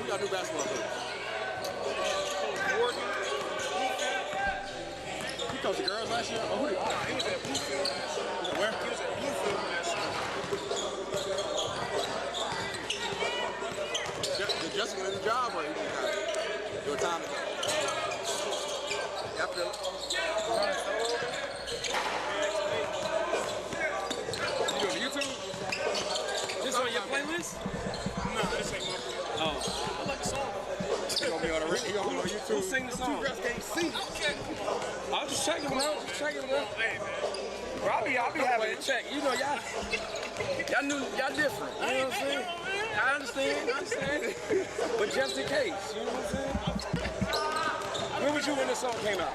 Who y'all do basketball coach? He coached the girls last year? Oh, who did he? He was at Bluefield last year. Where? He was at Bluefield last year. Did Justin get a new job or he just got your time to go? Yeah, I feel it. You doing YouTube? This on your playlist? Nah, this ain't my playlist. Oh. I like the song. He gonna be on the radio. He gonna be on YouTube. Who sing the song? Two girls can't see. I was just checking them out. Hey, man. Bro, I be having to check. You know, y'all different. You know what I'm saying? I understand. But just in case, you know what I'm saying? Where was you when this song came out?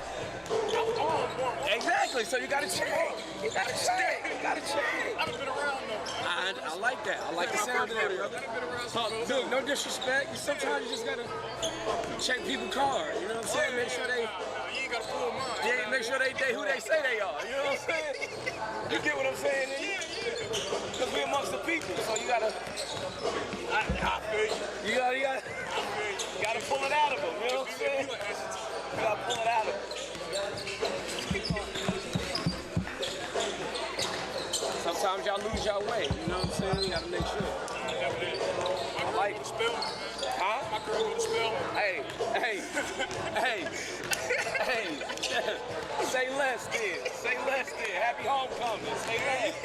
Exactly, so you gotta check. You gotta check. I've been around though. I like that. I like the sound of that, brother. Look, no disrespect. Sometimes you just gotta check people's card. You know what I'm saying? Make sure they. You ain't gotta pull mine. Yeah, make sure they who they say they are. You know what I'm saying? You get what I'm saying? Because we're amongst the people, so you gotta. I feel you. You gotta pull it out of them. You know what I'm saying? You gotta pull it out of them. Sometimes y'all lose your way. You know what I'm saying? You gotta make sure. I like the spell. Huh? My girl with the spell. Hey. Say less then. Happy homecoming. Say less.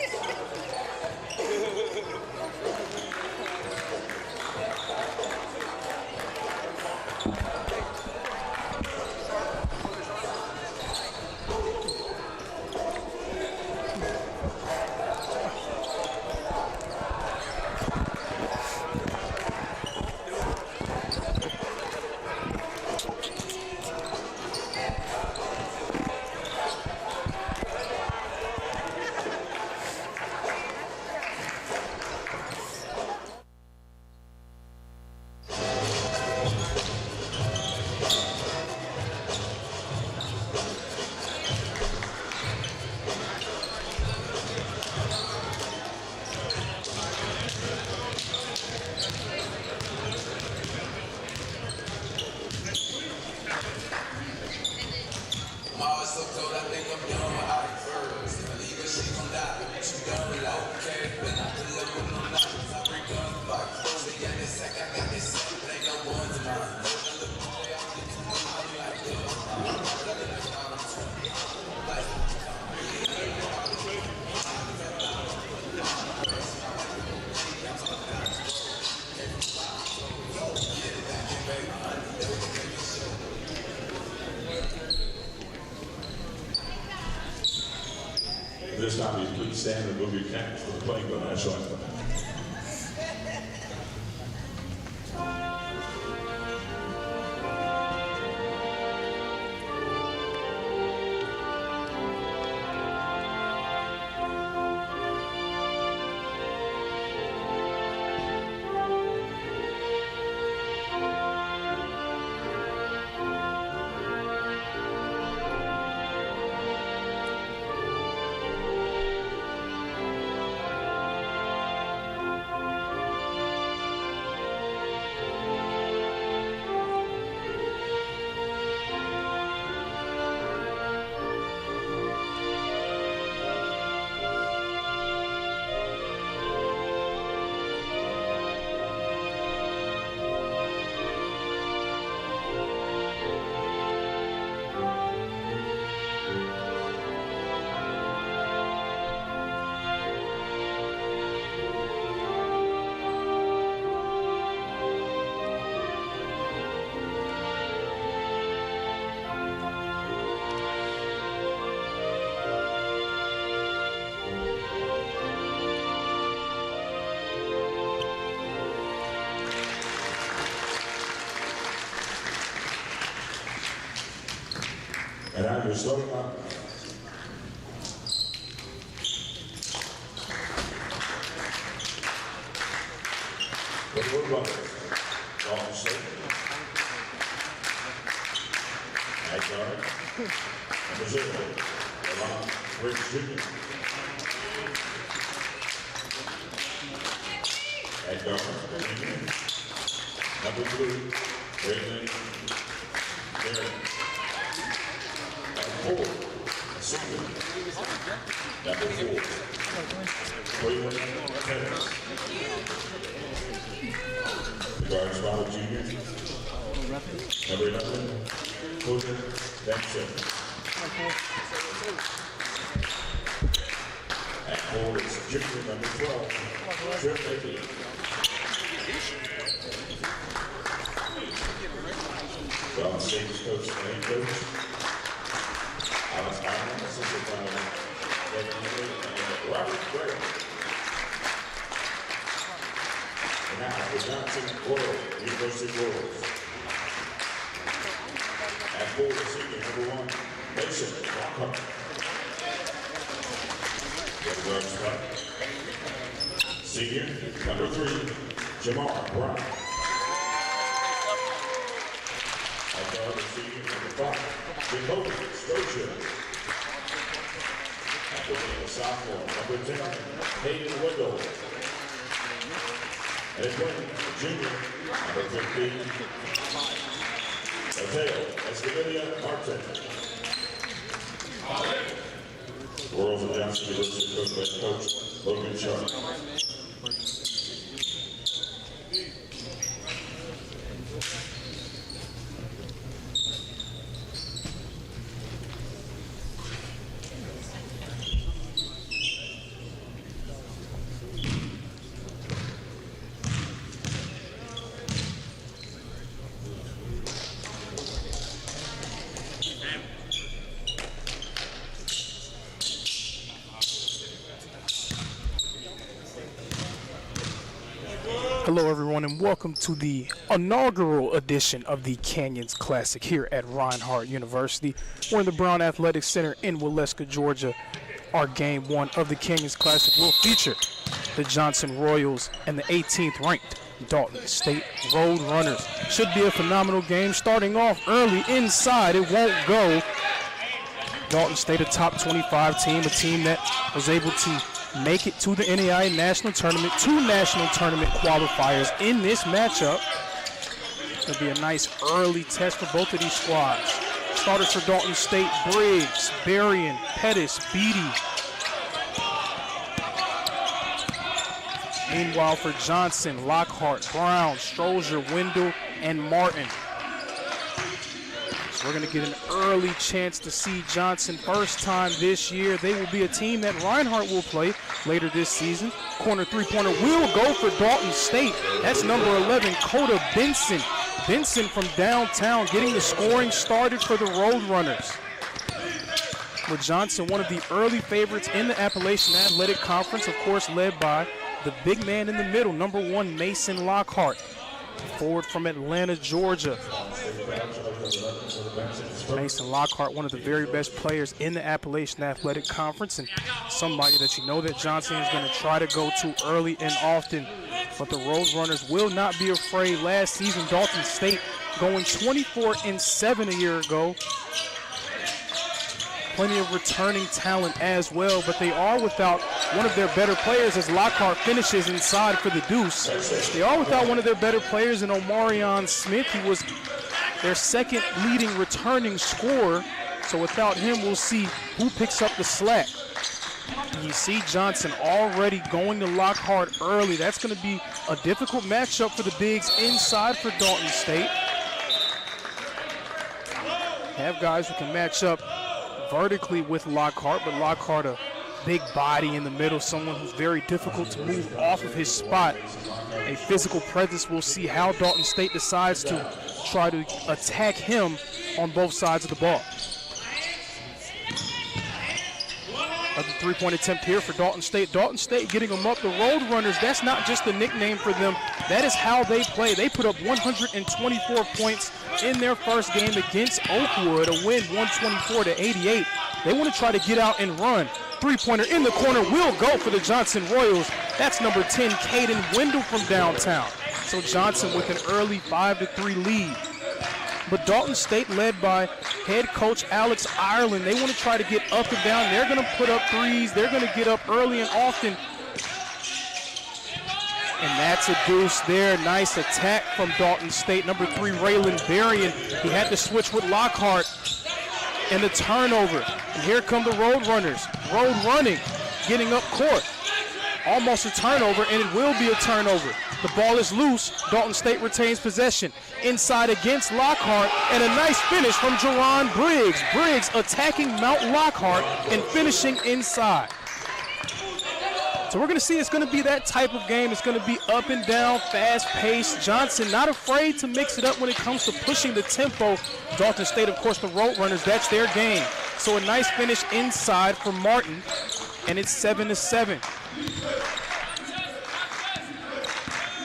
This time you please stand and move your caps for the playing the national anthem. And I'm your starting line. What about Dalton at guard, number 0, Dalton Briggs Jr. At guard, Number 3, Brandon Barron. Number 4, senior. Number 4, Waylon Pettis. The guard spot, junior. Number 11, Coden Benson. At forward is junior number 12, Trip Maybe. Dalton State's coach and head coach. Alex Allen, assistant head coach, Robert Gray. And now for Johnson Royal, University Royals. At forward, senior number 1, Mason Lockhart. The guard spot. Senior number 3, Jamar Brown. At guard, senior number 5, Jacoby Scotia. At the wing, sophomore number 10, Hayden Wendell. At his wing, junior number 15, Mateo Escamilla Martin. Royals of Johnson University coached by Coach Logan Sharp. Hello everyone and welcome to the inaugural edition of the Canyons Classic here at Reinhardt University. We're in the Brown Athletic Center in Waleska, Georgia. Our game 1 of the Canyons Classic will feature the Johnson Royals and the 18th ranked Dalton State Road Runners. Should be a phenomenal game. Starting off early inside, it won't go. Dalton State, a top 25 team, a team that was able to make it to the NAIA National Tournament, 2 national tournament qualifiers in this matchup. It'll be a nice early test for both of these squads. Starters for Dalton State: Briggs, Berrien, Pettis, Beatty. Meanwhile for Johnson, Lockhart, Brown, Strozier, Wendell, and Martin. We're going to get an early chance to see Johnson first time this year. They will be a team that Reinhardt will play later this season. Corner three-pointer will go for Dalton State. That's number 11, Coda Benson. Benson from downtown getting the scoring started for the Road Runners. With Johnson, one of the early favorites in the Appalachian Athletic Conference, of course led by the big man in the middle, number 1, Mason Lockhart. Forward from Atlanta, Georgia. Mason Lockhart, one of the very best players in the Appalachian Athletic Conference, and somebody that you know that Johnson is going to try to go to early and often. But the Road Runners will not be afraid. Last season, Dalton State going 24-7 a year ago. Plenty of returning talent as well, but they are without one of their better players as Lockhart finishes inside for the deuce. They are without one of their better players in Omarion Smith. He was their second leading returning scorer. So without him, we'll see who picks up the slack. You see Johnson already going to Lockhart early. That's going to be a difficult matchup for the bigs inside for Dalton State. Have guys who can match up vertically with Lockhart, but Lockhart a big body in the middle, someone who's very difficult to move off of his spot. A physical presence. We'll see how Dalton State decides to try to attack him on both sides of the ball. Another three-point attempt here for Dalton State. Dalton State getting them up. The Road Runners, that's not just a nickname for them. That is how they play. They put up 124 points in their first game against Oakwood, a win 124-88. They want to try to get out and run. Three-pointer in the corner will go for the Johnson Royals. That's number 10, Caden Wendell from downtown. So Johnson with an early 5-3 lead. But Dalton State, led by head coach Alex Ireland, they want to try to get up and down. They're going to put up threes. They're going to get up early and often And that's a deuce there. Nice attack from Dalton State. Number 3, Raylan Berrien. He had to switch with Lockhart. And the turnover. And here come the Road Runners. Road running, getting up court. Almost a turnover, and it will be a turnover. The ball is loose. Dalton State retains possession. Inside against Lockhart, and a nice finish from Jerron Briggs. Briggs attacking Mount Lockhart and finishing inside. So we're going to see it's going to be that type of game. It's going to be up and down, fast-paced. Johnson not afraid to mix it up when it comes to pushing the tempo. Dalton State, of course, the Road Runners, that's their game. So a nice finish inside for Martin, and it's 7-7.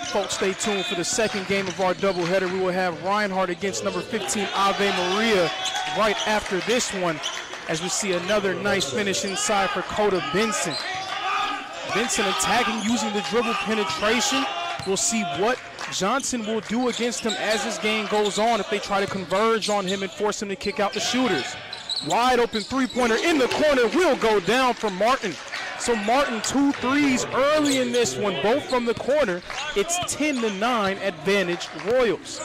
Folks, stay tuned for the second game of our doubleheader. We will have Reinhardt against number 15, Ave Maria, right after this one, as we see another nice finish inside for Coda Benson. Benson attacking using the dribble penetration. We'll see what Johnson will do against him as this game goes on if they try to converge on him and force him to kick out the shooters. Wide open three-pointer in the corner will go down for Martin. So Martin 2 threes early in this one, both from the corner. It's 10-9 advantage Royals.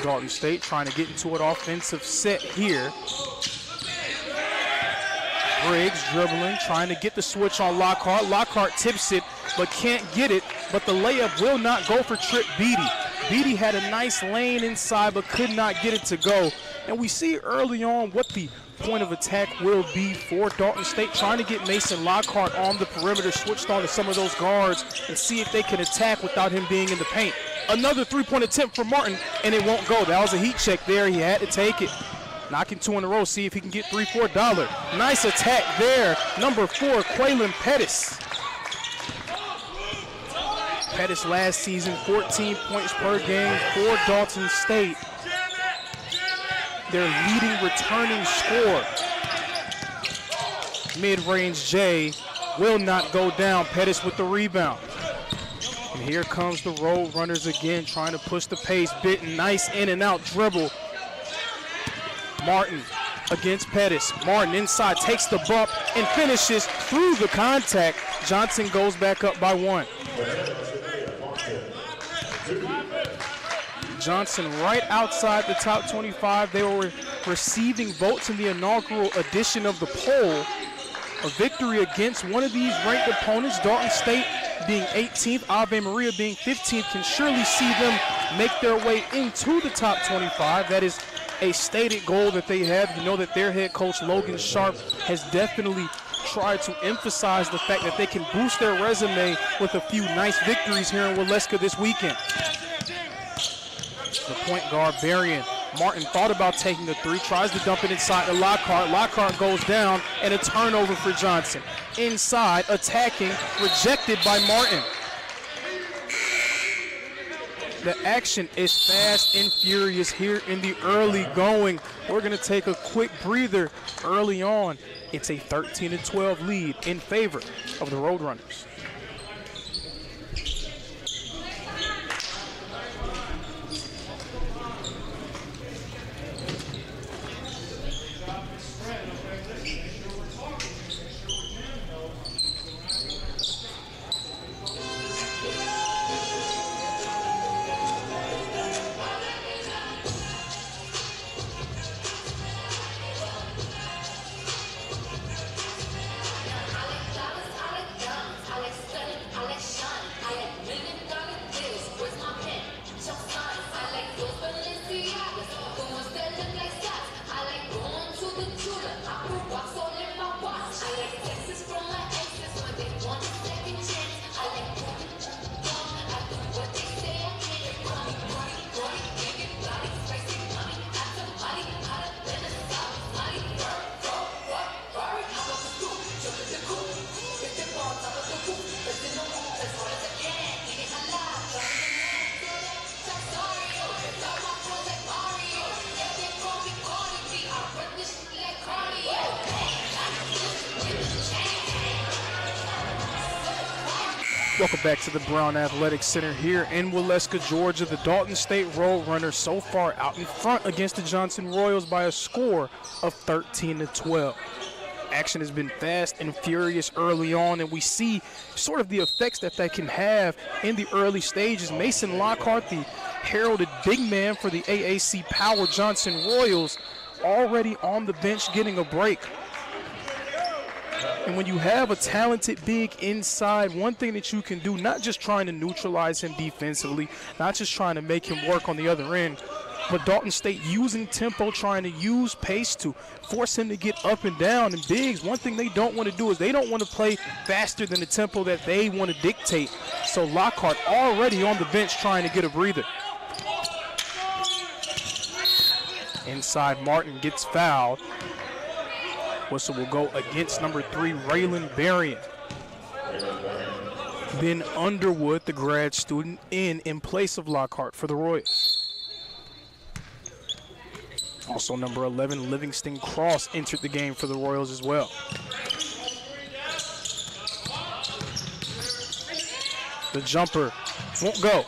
Dalton State trying to get into an offensive set here. Briggs dribbling, trying to get the switch on Lockhart. Lockhart tips it, but can't get it. But the layup will not go for Trip Beatty. Beatty had a nice lane inside, but could not get it to go. And we see early on what the point of attack will be for Dalton State, trying to get Mason Lockhart on the perimeter, switched on to some of those guards, and see if they can attack without him being in the paint. Another three-point attempt for Martin, and it won't go. That was a heat check there. He had to take it. Knocking 2 in a row, see if he can get 3 for $1. Nice attack there. Number 4, Quaylen Pettis. Pettis last season, 14 points per game for Dalton State. Their leading returning scorer. Mid-range J will not go down. Pettis with the rebound. And here comes the Road Runners again, trying to push the pace. Bitten, nice in and out dribble. Martin against Pettis. Martin inside, takes the bump and finishes through the contact. Johnson goes back up by 1. Johnson right outside the top 25. They were receiving votes in the inaugural edition of the poll. A victory against one of these ranked opponents, Dalton State being 18th, Ave Maria being 15th, can surely see them make their way into the top 25. That is a stated goal that they have. You know that their head coach, Logan Sharp, has definitely tried to emphasize the fact that they can boost their resume with a few nice victories here in Waleska this weekend. The point guard, Berrien. Martin thought about taking the 3, tries to dump it inside to Lockhart. Lockhart goes down, and a turnover for Johnson. Inside, attacking, rejected by Martin. The action is fast and furious here in the early going. We're going to take a quick breather early on. It's a 13-12 lead in favor of the Road Runners. Welcome back to the Brown Athletic Center here in Waleska, Georgia. The Dalton State Road Runners so far out in front against the Johnson Royals by a score of 13-12. Action has been fast and furious early on, and we see sort of the effects that can have in the early stages. Mason Lockhart, the heralded big man for the AAC Power Johnson Royals, already on the bench getting a break. And when you have a talented big inside, one thing that you can do, not just trying to neutralize him defensively, not just trying to make him work on the other end, but Dalton State using tempo, trying to use pace to force him to get up and down. And bigs, one thing they don't want to do is they don't want to play faster than the tempo that they want to dictate. So Lockhart already on the bench trying to get a breather. Inside, Martin gets fouled. Whistle will go against number 3, Raylan Berrien. Ben Underwood, the grad student, in place of Lockhart for the Royals. Also number 11, Livingston Cross, entered the game for the Royals as well. The jumper won't go.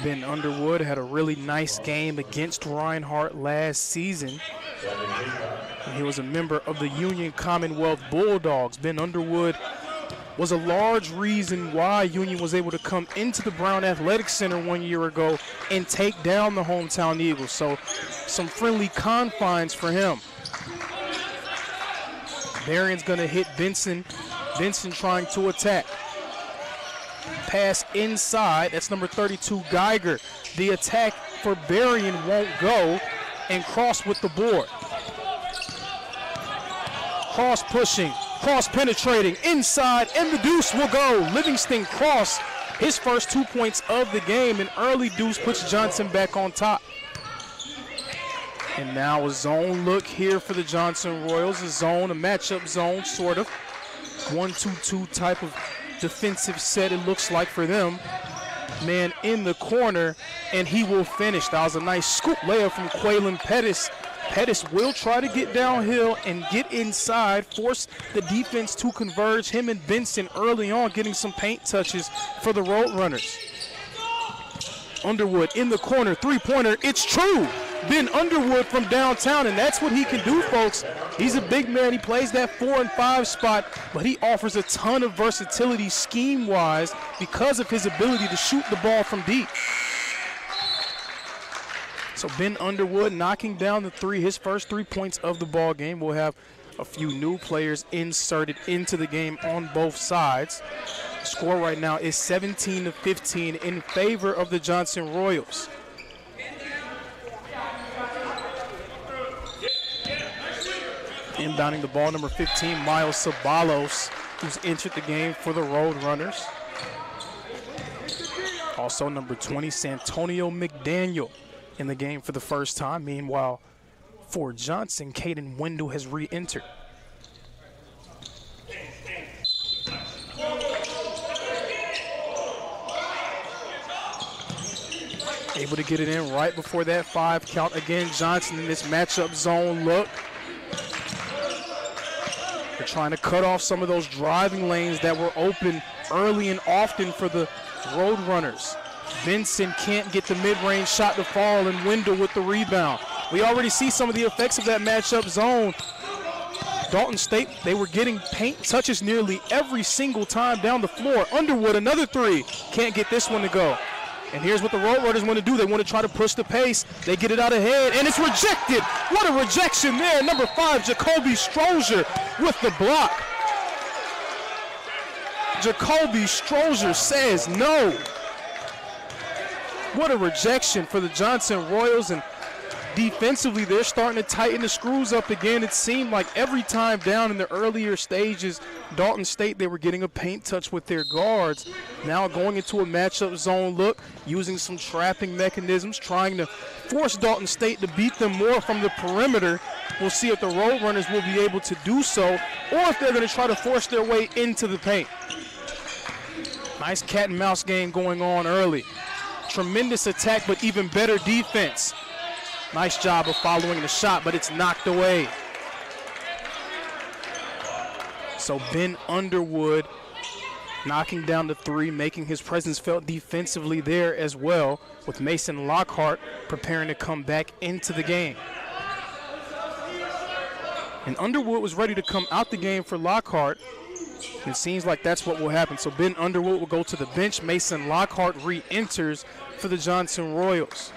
Ben Underwood had a really nice game against Reinhardt last season. And he was a member of the Union Commonwealth Bulldogs. Ben Underwood was a large reason why Union was able to come into the Brown Athletic Center 1 year ago and take down the hometown Eagles. So some friendly confines for him. Berrien's gonna hit Benson. Benson trying to attack. Pass inside, that's number 32, Geiger. The attack for Berrien won't go, and Cross with the board. Cross pushing, Cross penetrating, inside, and the deuce will go. Livingston Cross, his first 2 points of the game. An early deuce puts Johnson back on top. And now a zone look here for the Johnson Royals. A zone, a matchup zone, sort of. 1-2-2 type of defensive set, it looks like, for them. Man in the corner, and he will finish. That was a nice scoop layup from Quaylen Pettis. Pettis will try to get downhill and get inside, force the defense to converge. Him and Benson early on getting some paint touches for the Roadrunners. Underwood in the corner, three-pointer, it's true. Ben Underwood from downtown, and that's what he can do, folks. He's a big man. He plays that 4 and 5 spot, but he offers a ton of versatility scheme-wise because of his ability to shoot the ball from deep. So Ben Underwood knocking down the three, his first 3 points of the ball game. We'll have a few new players inserted into the game on both sides. The score right now is 17-15 in favor of the Johnson Royals. Inbounding the ball, number 15, Miles Sabalos, who's entered the game for the Roadrunners. Also number 20, Santonio McDaniel, in the game for the first time. Meanwhile, for Johnson, Caden Wendell has re-entered. Able to get it in right before that 5 count. Again, Johnson in this matchup zone look. They're trying to cut off some of those driving lanes that were open early and often for the Roadrunners. Benson can't get the mid-range shot to fall, and Wendell with the rebound. We already see some of the effects of that matchup zone. Dalton State, they were getting paint touches nearly every single time down the floor. Underwood, another 3. Can't get this one to go. And here's what the Roadrunners want to do. They want to try to push the pace. They get it out ahead, and it's rejected. What a rejection there. Number 5, Jacoby Strozier with the block. Jacoby Strozier says no. What a rejection for the Johnson Royals, and defensively, they're starting to tighten the screws up again. It seemed like every time down in the earlier stages, Dalton State, they were getting a paint touch with their guards. Now going into a matchup zone look, using some trapping mechanisms, trying to force Dalton State to beat them more from the perimeter. We'll see if the Roadrunners will be able to do so, or if they're going to try to force their way into the paint. Nice cat and mouse game going on early. Tremendous attack, but even better defense. Nice job of following the shot, but it's knocked away. So Ben Underwood knocking down the three, making his presence felt defensively there as well, with Mason Lockhart preparing to come back into the game. And Underwood was ready to come out the game for Lockhart. It seems like that's what will happen. So Ben Underwood will go to the bench. Mason Lockhart re-enters for the Johnson Royals.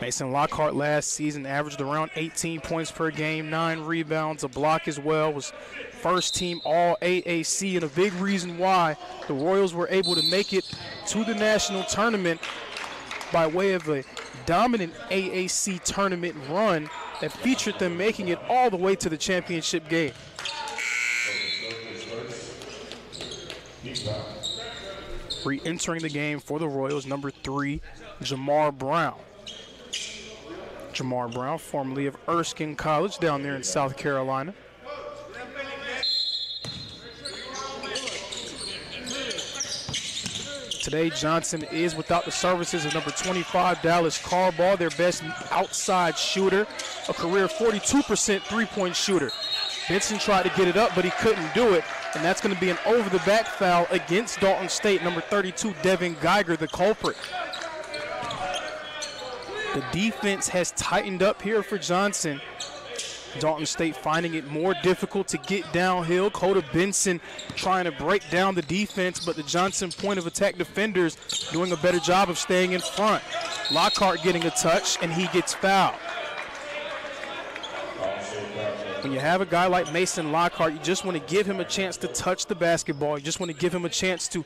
Mason Lockhart last season averaged around 18 points per game, 9 rebounds, a block as well, was first team all AAC, and a big reason why the Royals were able to make it to the national tournament by way of a dominant AAC tournament run that featured them making it all the way to the championship game. Re-entering the game for the Royals, number 3, Jamar Brown. Jamar Brown, formerly of Erskine College down there in South Carolina. Today, Johnson is without the services of number 25, Dallas Carball, their best outside shooter, a career 42% three-point shooter. Benson tried to get it up, but he couldn't do it, and that's going to be an over-the-back foul against Dalton State, number 32, Devin Geiger, the culprit. The defense has tightened up here for Johnson. Dalton State finding it more difficult to get downhill. Coda Benson trying to break down the defense, but the Johnson point of attack defenders doing a better job of staying in front. Lockhart getting a touch, and he gets fouled. When you have a guy like Mason Lockhart, you just want to give him a chance to touch the basketball. You just want to give him a chance to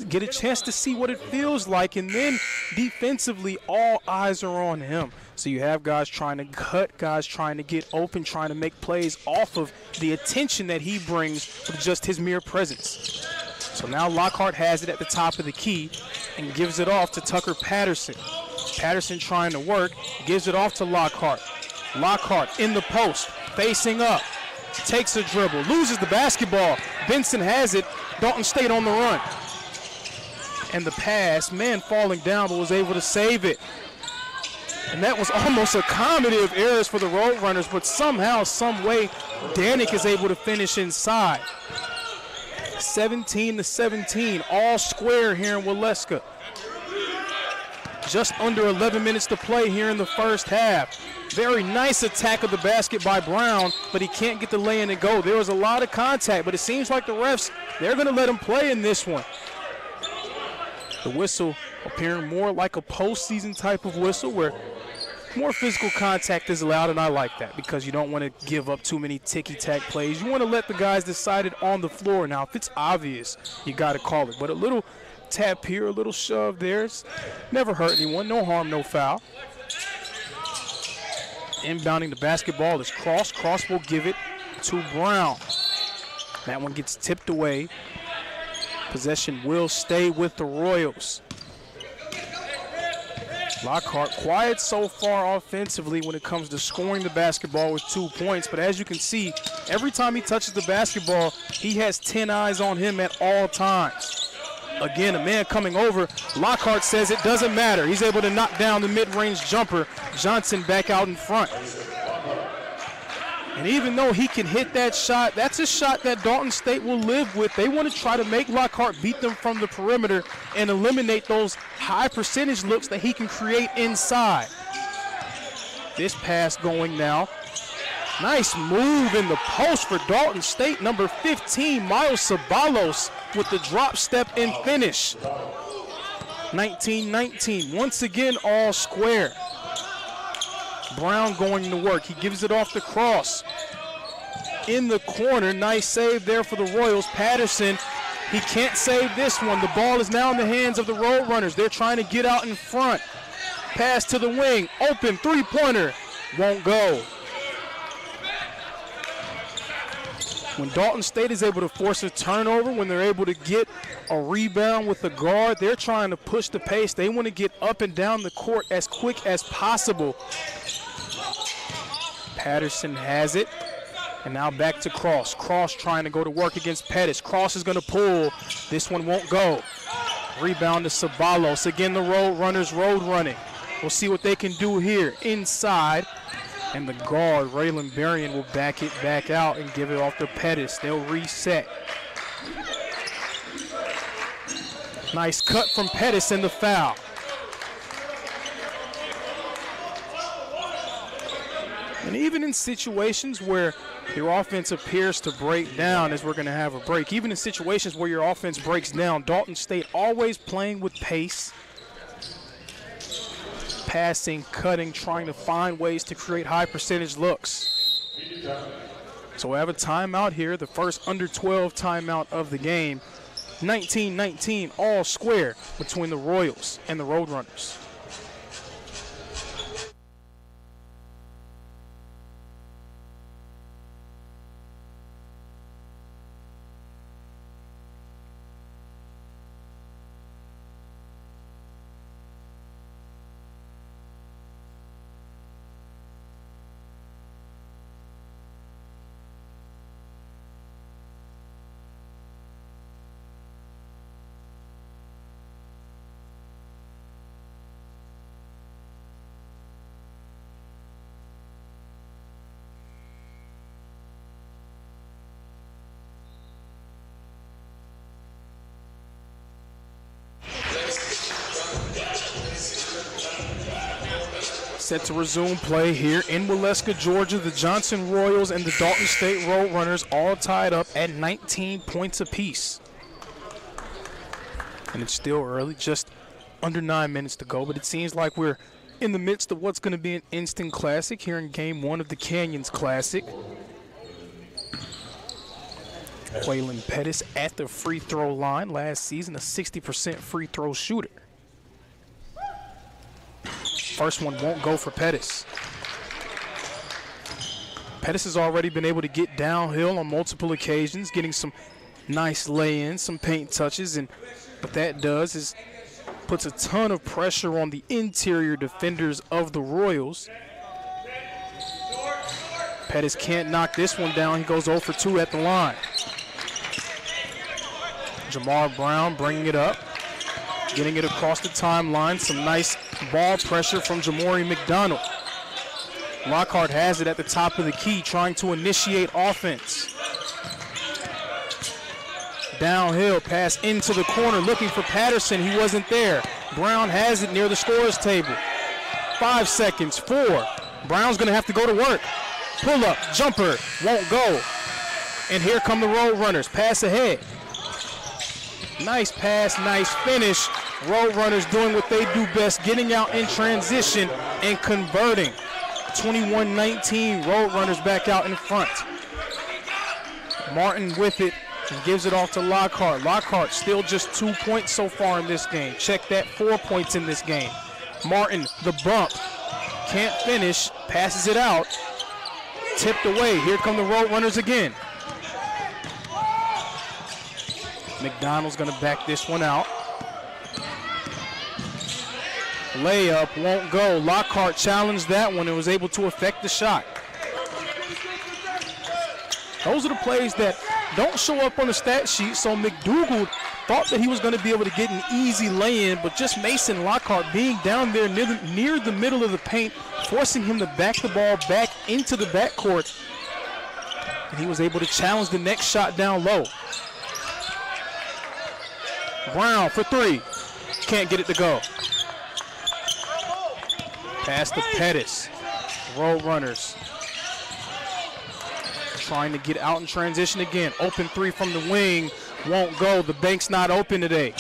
get a chance to see what it feels like, and then defensively, all eyes are on him. So you have guys trying to cut, guys trying to get open, trying to make plays off of the attention that he brings with just his mere presence. So now Lockhart has it at the top of the key and gives it off to Tucker Patterson. Patterson trying to work, gives it off to Lockhart. Lockhart in the post, facing up, takes a dribble, loses the basketball. Benson has it, Dalton State on the run. And the pass, man falling down, but was able to save it. And that was almost a comedy of errors for the Roadrunners, but somehow, some way, Danik is able to finish inside. 17-17, all square here in Waleska. Just under 11 minutes to play here in the first half. Very nice attack of the basket by Brown, but he can't get the lay-in and go. There was a lot of contact, but it seems like the refs, they're going to let him play in this one. The whistle appearing more like a postseason type of whistle where more physical contact is allowed, and I like that because you don't want to give up too many ticky-tack plays. You want to let the guys decide it on the floor. Now, if it's obvious, you got to call it. But a little tap here, a little shove there, it's never hurt anyone. No harm, no foul. Inbounding the basketball is Cross. Cross will give it to Brown. That one gets tipped away. Possession will stay with the Royals. Lockhart quiet so far offensively when it comes to scoring the basketball with 2 points, but as you can see, every time he touches the basketball, he has 10 eyes on him at all times. Again, a man coming over. Lockhart says it doesn't matter. He's able to knock down the mid-range jumper. Johnson back out in front. And even though he can hit that shot, that's a shot that Dalton State will live with. They want to try to make Lockhart beat them from the perimeter and eliminate those high percentage looks that he can create inside. This pass going now. Nice move in the post for Dalton State. Number 15, Miles Ceballos with the drop step and finish. 19-19, once again all square. Brown going to work. He gives it off the Cross. In the corner, nice save there for the Royals. Patterson, he can't save this one. The ball is now in the hands of the Roadrunners. They're trying to get out in front. Pass to the wing, open three-pointer, won't go. When Dalton State is able to force a turnover, when they're able to get a rebound with the guard, they're trying to push the pace. They want to get up and down the court as quick as possible. Patterson has it, and now back to Cross. Cross trying to go to work against Pettis. Cross is going to pull. This one won't go. Rebound to Ceballos. Again, the Roadrunners road running. We'll see what they can do here inside. And the guard, Raylan Berrien, will back it back out and give it off to Pettis. They'll reset. Nice cut from Pettis and the foul. And even in situations where your offense appears to break down, as we're going to have a break, even in situations where your offense breaks down, Dalton State always playing with pace, passing, cutting, trying to find ways to create high percentage looks. So we have a timeout here, the first under 12 timeout of the game. 19-19 all square between the Royals and the Roadrunners. Set to resume play here in Waleska, Georgia. The Johnson Royals and the Dalton State Roadrunners all tied up at 19 points apiece. And it's still early, just under 9 minutes to go, but it seems like we're in the midst of what's going to be an instant classic here in Game 1 of the Canyons Classic. Quaylen Pettis at the free throw line, last season a 60% free throw shooter. First one won't go for Pettis. Pettis has already been able to get downhill on multiple occasions, getting some nice lay-ins, some paint touches, and what that does is puts a ton of pressure on the interior defenders of the Royals. Pettis can't knock this one down. He goes 0 for 2 at the line. Jamar Brown bringing it up, getting it across the timeline. Some nice ball pressure from Jamori McDonald. Lockhart has it at the top of the key, trying to initiate offense. Downhill, pass into the corner, looking for Patterson. He wasn't there. Brown has it near the scorer's table. 5 seconds, 4. Brown's gonna have to go to work. Pull up, jumper, won't go. And here come the Roadrunners, pass ahead. Nice pass, nice finish. Roadrunners doing what they do best, getting out in transition and converting. 21-19, Roadrunners back out in front. Martin with it and gives it off to Lockhart. Lockhart still just 2 points so far in this game. Check that, 4 points in this game. Martin, the bump, can't finish, passes it out, tipped away. Here come the Roadrunners again. McDonald's gonna back this one out. Layup won't go. Lockhart challenged that one and was able to affect the shot. Those are the plays that don't show up on the stat sheet, so McDougal thought that he was going to be able to get an easy lay-in, but just Mason Lockhart being down there near the middle of the paint, forcing him to back the ball back into the backcourt, and he was able to challenge the next shot down low. Brown for 3. Can't get it to go. Pass to Pettis. Roadrunners trying to get out in transition again. Open 3 from the wing. Won't go. The bank's not open today.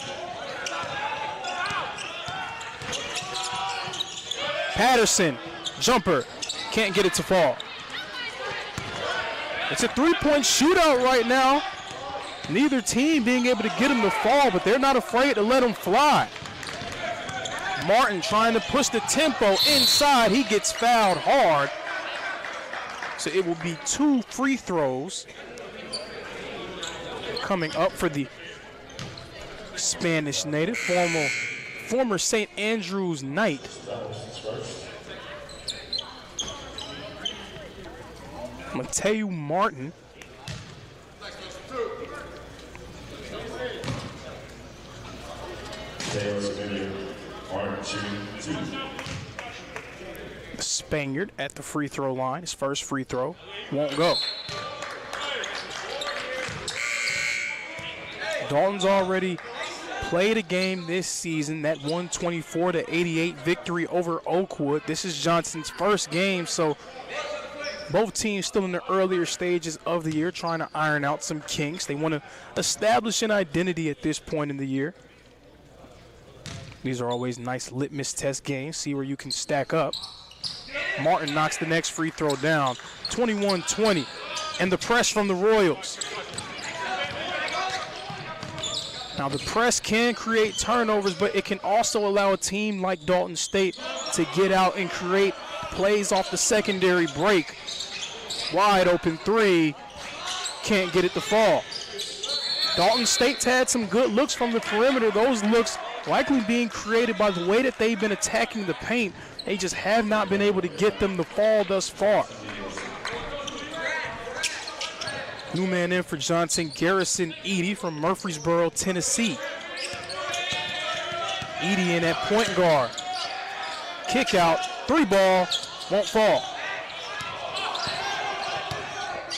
Patterson, jumper. Can't get it to fall. It's a 3-point shootout right now. Neither team being able to get him to fall, but they're not afraid to let him fly. Martin trying to push the tempo inside. He gets fouled hard. So it will be 2 free throws coming up for the Spanish native, former St. Andrews Knight. Mateo Martin. The Spaniard at the free throw line. His first free throw won't go. Dalton's already played a game this season, that 124-88 victory over Oakwood. This is Johnson's first game, so both teams still in the earlier stages of the year trying to iron out some kinks. They want to establish an identity at this point in the year. These are always nice litmus test games, see where you can stack up. Martin knocks the next free throw down, 21-20, and the press from the Royals. Now the press can create turnovers, but it can also allow a team like Dalton State to get out and create plays off the secondary break. Wide open three, can't get it to fall. Dalton State's had some good looks from the perimeter. Those looks likely being created by the way that they've been attacking the paint. They just have not been able to get them to fall thus far. New man in for Johnson, Garrison Edie from Murfreesboro, Tennessee. Edie in at point guard. Kick out, three ball, won't fall.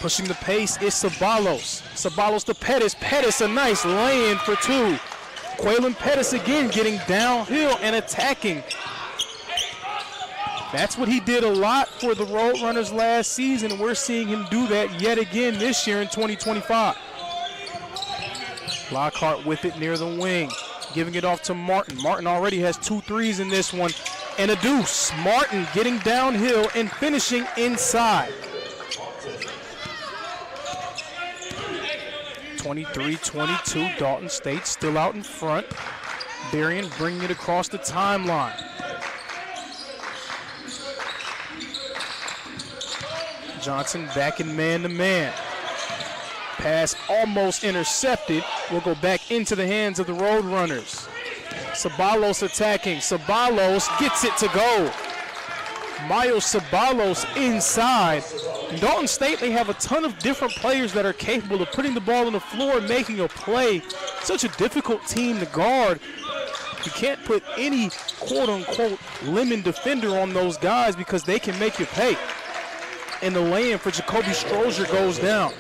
Pushing the pace is Ceballos. Ceballos to Pettis. Pettis a nice lay-in for two. Quaylen Pettis again getting downhill and attacking. That's what he did a lot for the Roadrunners last season, and we're seeing him do that yet again this year in 2025. Lockhart with it near the wing, giving it off to Martin. Martin already has 2 threes in this one, and a deuce. Martin getting downhill and finishing inside. 23-22, Dalton State still out in front. Berrien bringing it across the timeline. Johnson back in man-to-man. Pass almost intercepted. Will go back into the hands of the Roadrunners. Ceballos attacking. Ceballos gets it to go. Miles Ceballos inside. In Dalton State, they have a ton of different players that are capable of putting the ball on the floor and making a play. Such a difficult team to guard. You can't put any quote-unquote lemon defender on those guys because they can make you pay. And the lay-in for Jacoby Strozier goes down.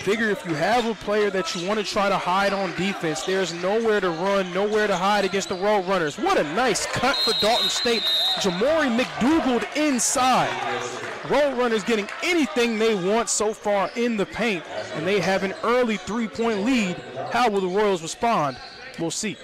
Figure if you have a player that you want to try to hide on defense, there's nowhere to run, nowhere to hide against the Roadrunners. What a nice cut for Dalton State. Jamori McDougald inside. Roadrunners getting anything they want so far in the paint, and they have an early 3-point lead. How will the Royals respond? We'll see.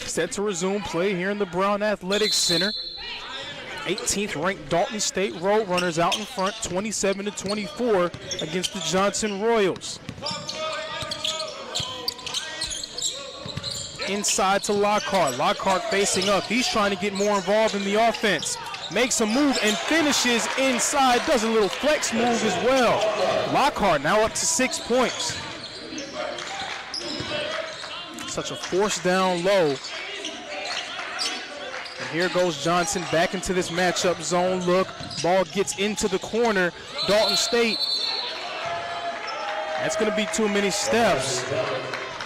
Set to resume play here in the Brown Athletics Center. 18th ranked Dalton State Roadrunners out in front, 27-24 against the Johnson Royals. Inside to Lockhart. Lockhart facing up. He's trying to get more involved in the offense. Makes a move and finishes inside. Does a little flex move as well. Lockhart now up to 6 points. Such a force down low. And here goes Johnson back into this matchup zone look. Ball gets into the corner. Dalton State. That's going to be too many steps.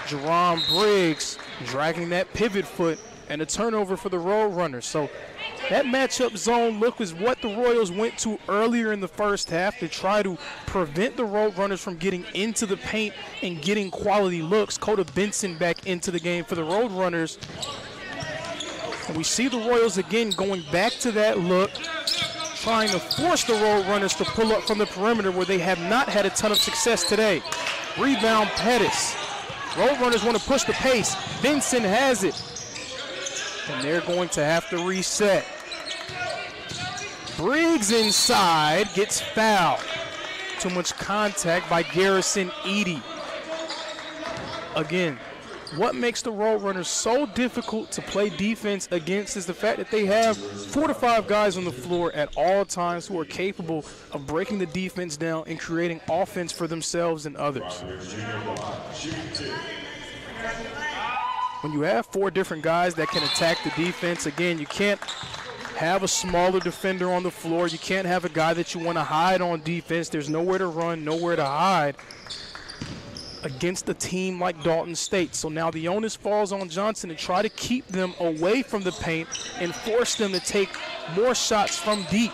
Jerron Briggs dragging that pivot foot, and a turnover for the Roadrunners. So That matchup zone look is what the Royals went to earlier in the first half to try to prevent the Roadrunners from getting into the paint and getting quality looks. Coda Benson back into the game for the Roadrunners. And we see the Royals again going back to that look, trying to force the Roadrunners to pull up from the perimeter where they have not had a ton of success today. Rebound Pettis. Roadrunners want to push the pace. Benson has it. And they're going to have to reset. Briggs inside, gets fouled. Too much contact by Garrison Edie. Again, what makes the Roadrunners so difficult to play defense against is the fact that they have 4 to 5 guys on the floor at all times who are capable of breaking the defense down and creating offense for themselves and others. When you have 4 different guys that can attack the defense, again, you can't have a smaller defender on the floor. You can't have a guy that you want to hide on defense. There's nowhere to run, nowhere to hide against a team like Dalton State. So now the onus falls on Johnson to try to keep them away from the paint and force them to take more shots from deep.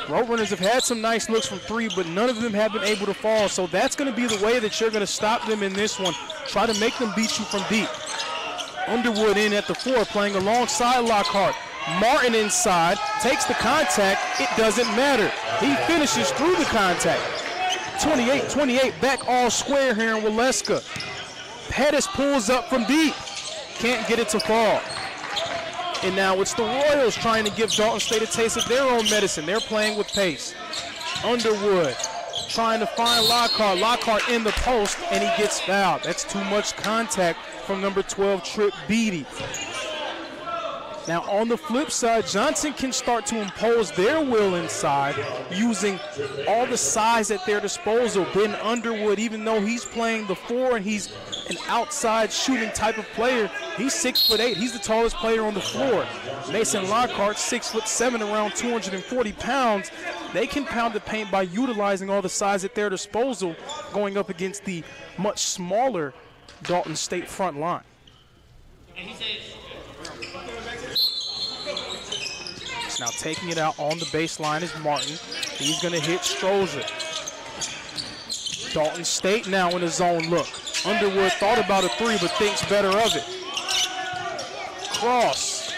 Roadrunners have had some nice looks from 3, but none of them have been able to fall. So that's going to be the way that you're going to stop them in this one. Try to make them beat you from deep. Underwood in at the 4, playing alongside Lockhart. Martin inside, takes the contact. It doesn't matter. He finishes through the contact. 28-28, back all square here in Waleska. Pettis pulls up from deep. Can't get it to fall. And now it's the Royals trying to give Dalton State a taste of their own medicine. They're playing with pace. Underwood trying to find Lockhart. Lockhart in the post, and he gets fouled. That's too much contact from number 12, Trip Beatty. Now on the flip side, Johnson can start to impose their will inside using all the size at their disposal. Ben Underwood, even though he's playing the 4 and he's an outside shooting type of player, he's 6'8". He's the tallest player on the floor. Mason Lockhart, 6'7", around 240 pounds. They can pound the paint by utilizing all the size at their disposal, going up against the much smaller Dalton State front line. Now taking it out on the baseline is Martin. He's going to hit Strozier. Dalton State now in a zone look. Underwood thought about a 3, but thinks better of it. Cross.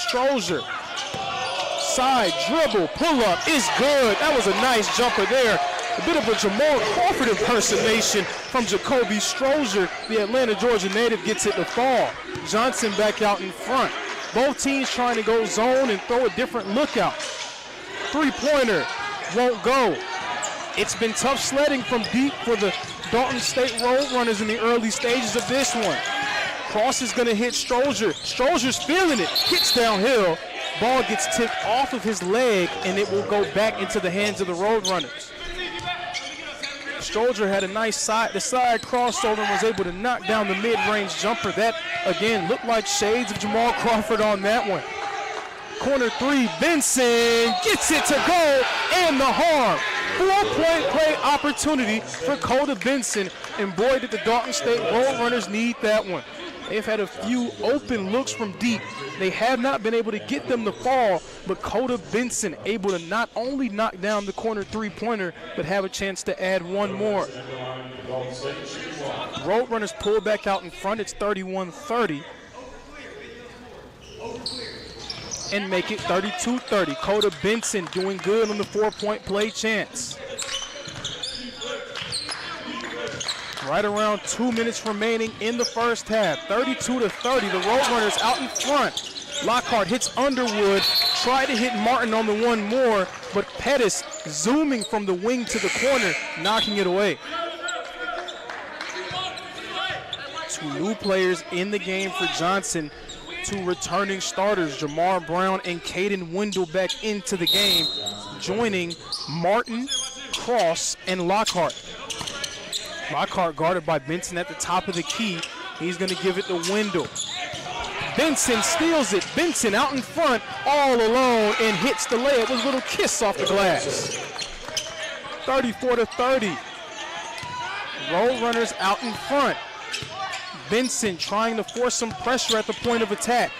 Strozier. Side dribble. Pull up is good. That was a nice jumper there. A bit of a Jamal Crawford impersonation from Jacoby Strozier. The Atlanta, Georgia native gets it to fall. Johnson back out in front. Both teams trying to go zone and throw a different lookout. 3-pointer won't go. It's been tough sledding from deep for the Dalton State Roadrunners in the early stages of this one. Cross is going to hit Strozier. Strozier's feeling it. Kicks downhill. Ball gets tipped off of his leg, and it will go back into the hands of the Roadrunners. Strozier had a nice side crossover and was able to knock down the mid-range jumper. That, again, looked like shades of Jamal Crawford on that one. Corner 3, Benson gets it to go, and the harm. 4-point play opportunity for Coda Benson, and boy, did the Dalton State Roadrunners need that one. They've had a few open looks from deep. They have not been able to get them to fall, but Coda Benson able to not only knock down the corner 3-pointer, but have a chance to add one more. Roadrunners pull back out in front. It's 31-30. And make it 32-30. Coda Benson doing good on the 4-point play chance. Right around 2 minutes remaining in the first half. 32-30, the Roadrunners out in front. Lockhart hits Underwood, tried to hit Martin on the one more, but Pettis zooming from the wing to the corner, knocking it away. 2 new players in the game for Johnson. 2 returning starters, Jamar Brown and Caden Wendell back into the game, joining Martin, Cross, and Lockhart. Lockhart guarded by Benson at the top of the key. He's going to give it to Wendell. Benson steals it. Benson out in front, all alone, and hits the layup with a little kiss off the glass. 34-30. Roadrunners out in front. Benson trying to force some pressure at the point of attack.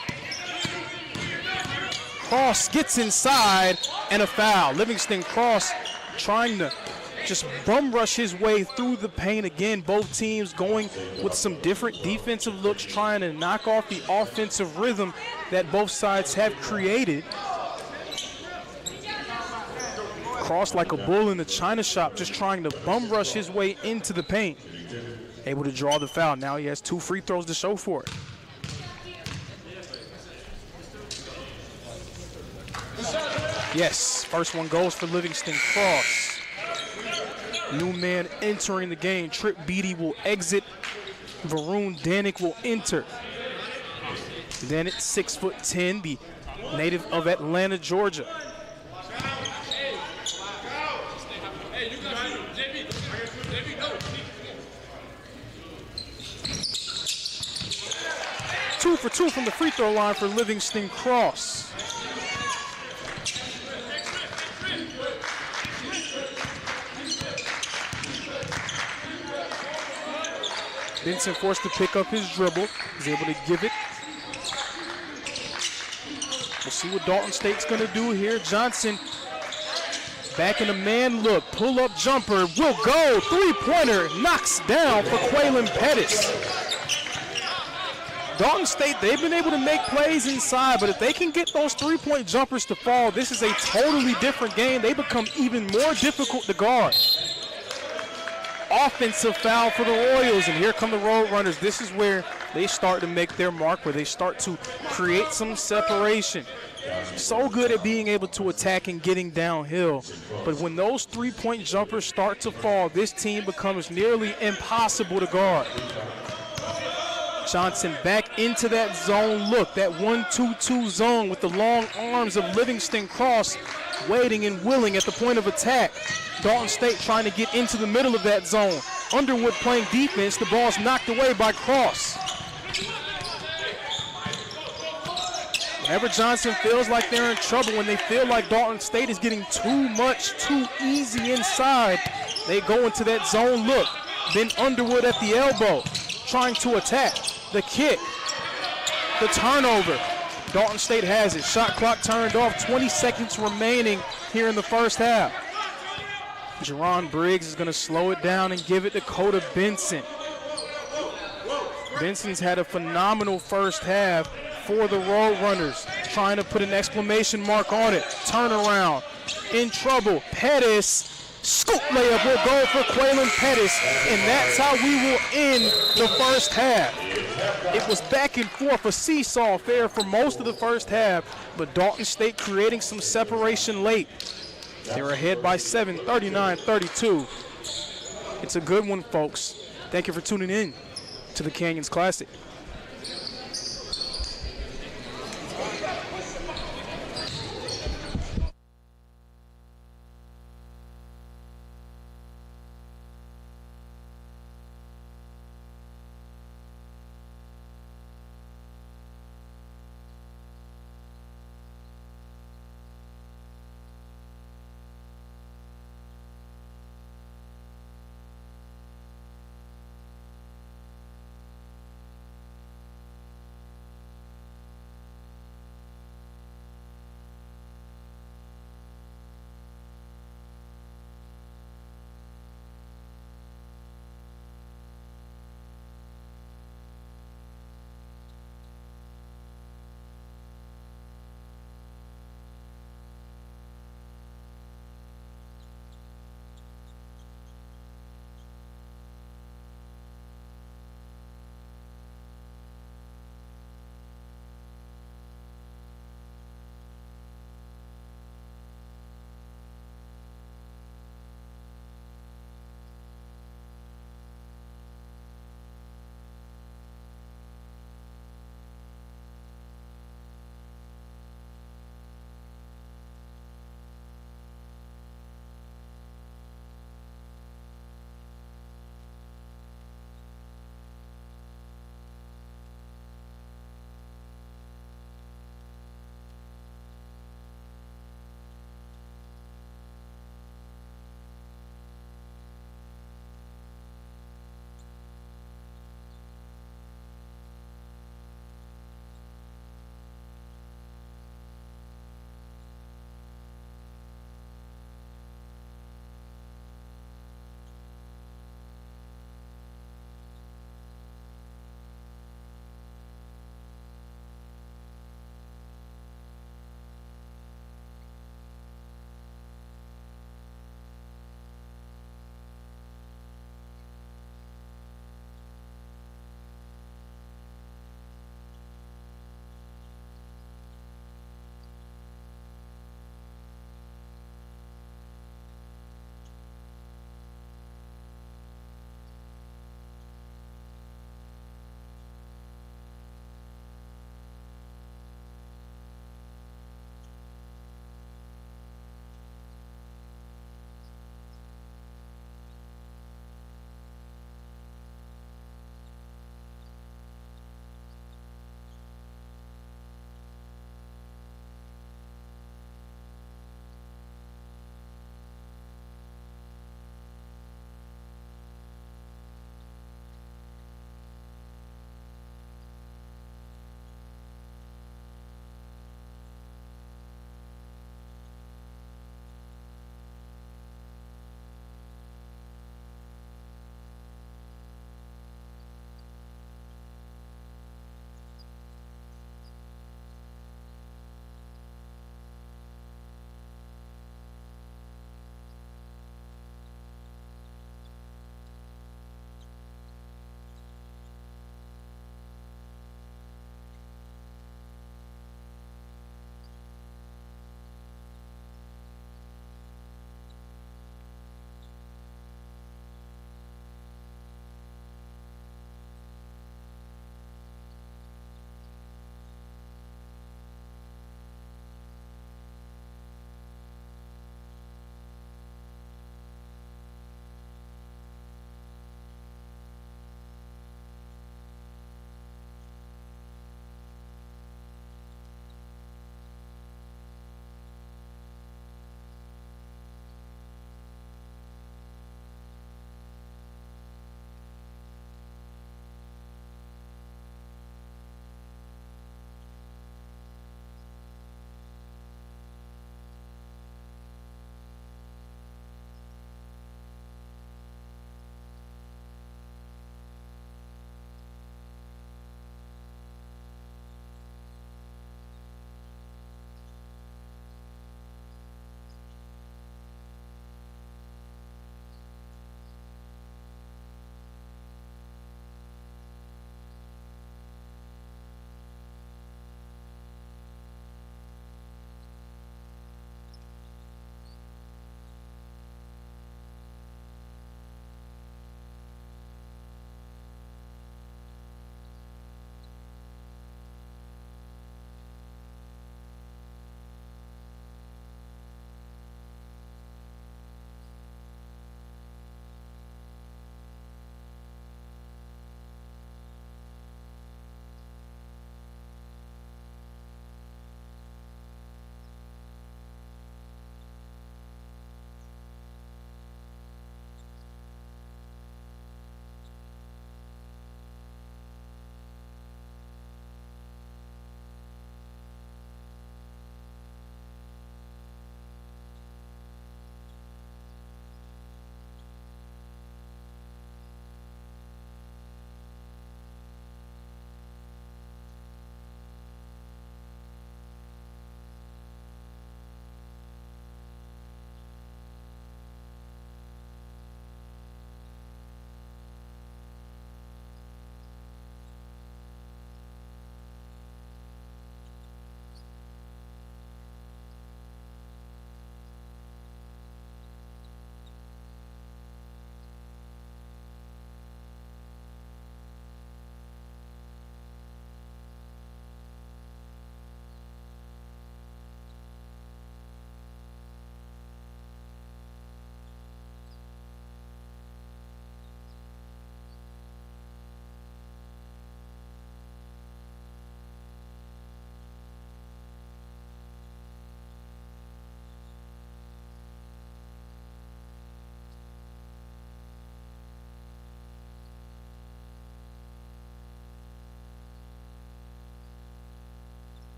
Cross gets inside and a foul. Livingston Cross trying to just bum rush his way through the paint again. Both teams going with some different defensive looks, trying to knock off the offensive rhythm that both sides have created. Cross like a bull in the china shop, just trying to bum rush his way into the paint. Able to draw the foul. Now he has 2 free throws to show for it. Yes, first one goes for Livingston Cross. New man entering the game. Trip Beatty will exit. Varun Danik will enter. Danik, 6'10", the native of Atlanta, Georgia. Two for 2 from the free throw line for Livingston Cross. Benson forced to pick up his dribble. He's able to give it. We'll see what Dalton State's going to do here. Johnson back in a man look. Pull-up jumper will go. Three-pointer knocks down for Quaylen Pettis. Dalton State, they've been able to make plays inside, but if they can get those three-point jumpers to fall, this is a totally different game. They become even more difficult to guard. Offensive foul for the Royals, and here come the Road Runners. This is where they start to make their mark, where they start to create some separation. So good at being able to attack and getting downhill. But when those three-point jumpers start to fall, this team becomes nearly impossible to guard. Johnson back into that zone look, that 1-2-2 zone with the long arms of Livingston Cross waiting and willing at the point of attack. Dalton State trying to get into the middle of that zone. Underwood playing defense. The ball's knocked away by Cross. Whenever Johnson feels like they're in trouble, when they feel like Dalton State is getting too much, too easy inside, they go into that zone look. Then Underwood at the elbow, trying to attack. The kick, the turnover. Dalton State has it. Shot clock turned off. 20 seconds remaining here in the first half. Jerron Briggs is going to slow it down and give it to Coda Benson. Benson's had a phenomenal first half for the Road Runners. Trying to put an exclamation mark on it. Turnaround. In trouble. Pettis. Scoop layup will go for Quaylen Pettis, and that's how we will end the first half. It was back and forth, a seesaw affair for most of the first half, but Dalton State creating some separation late. They were ahead by 7, 39-32. It's a good one, folks. Thank you for tuning in to the Canyons Classic.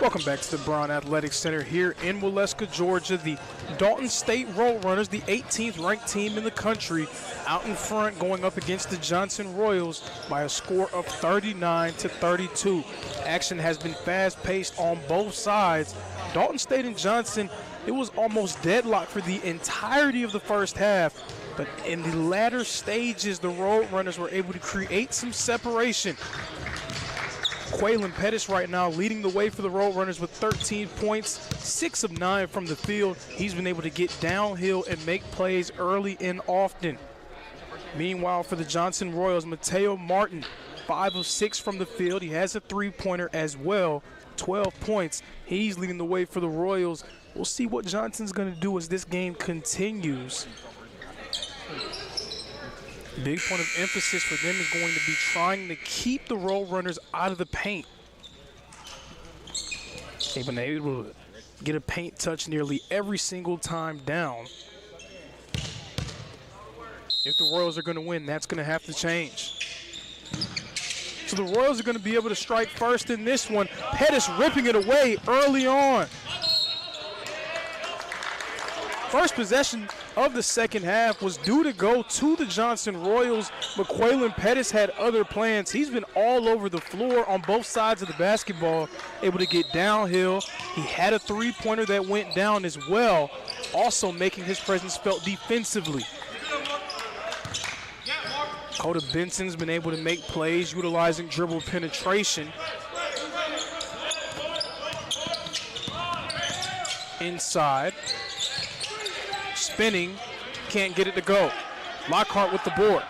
Welcome back to the Brown Athletic Center here in Waleska, Georgia. The Dalton State Roadrunners, the 18th ranked team in the country, out in front going up against the Johnson Royals by a score of 39-32. Action has been fast-paced on both sides. Dalton State and Johnson, it was almost deadlocked for the entirety of the first half, but in the latter stages, the Roadrunners were able to create some separation. Quaylen Pettis right now leading the way for the Roadrunners with 13 points, 6 of 9 from the field. He's been able to get downhill and make plays early and often. Meanwhile, for the Johnson Royals, Mateo Martin, 5 of 6 from the field. He has a three-pointer as well, 12 points. He's leading the way for the Royals. We'll see what Johnson's going to do as this game continues. Big point of emphasis for them is going to be trying to keep the Roadrunners out of the paint. They've been able to get a paint touch nearly every single time down. If the Royals are going to win, that's going to have to change. So the Royals are going to be able to strike first in this one. Pettis ripping it away early on. First possession of the second half was due to go to the Johnson Royals, but Quaylen Pettis had other plans. He's been all over the floor on both sides of the basketball, able to get downhill. He had a three-pointer that went down as well, also making his presence felt defensively. Coda Benson's been able to make plays utilizing dribble penetration. Inside. Spinning, can't get it to go. Lockhart with the board.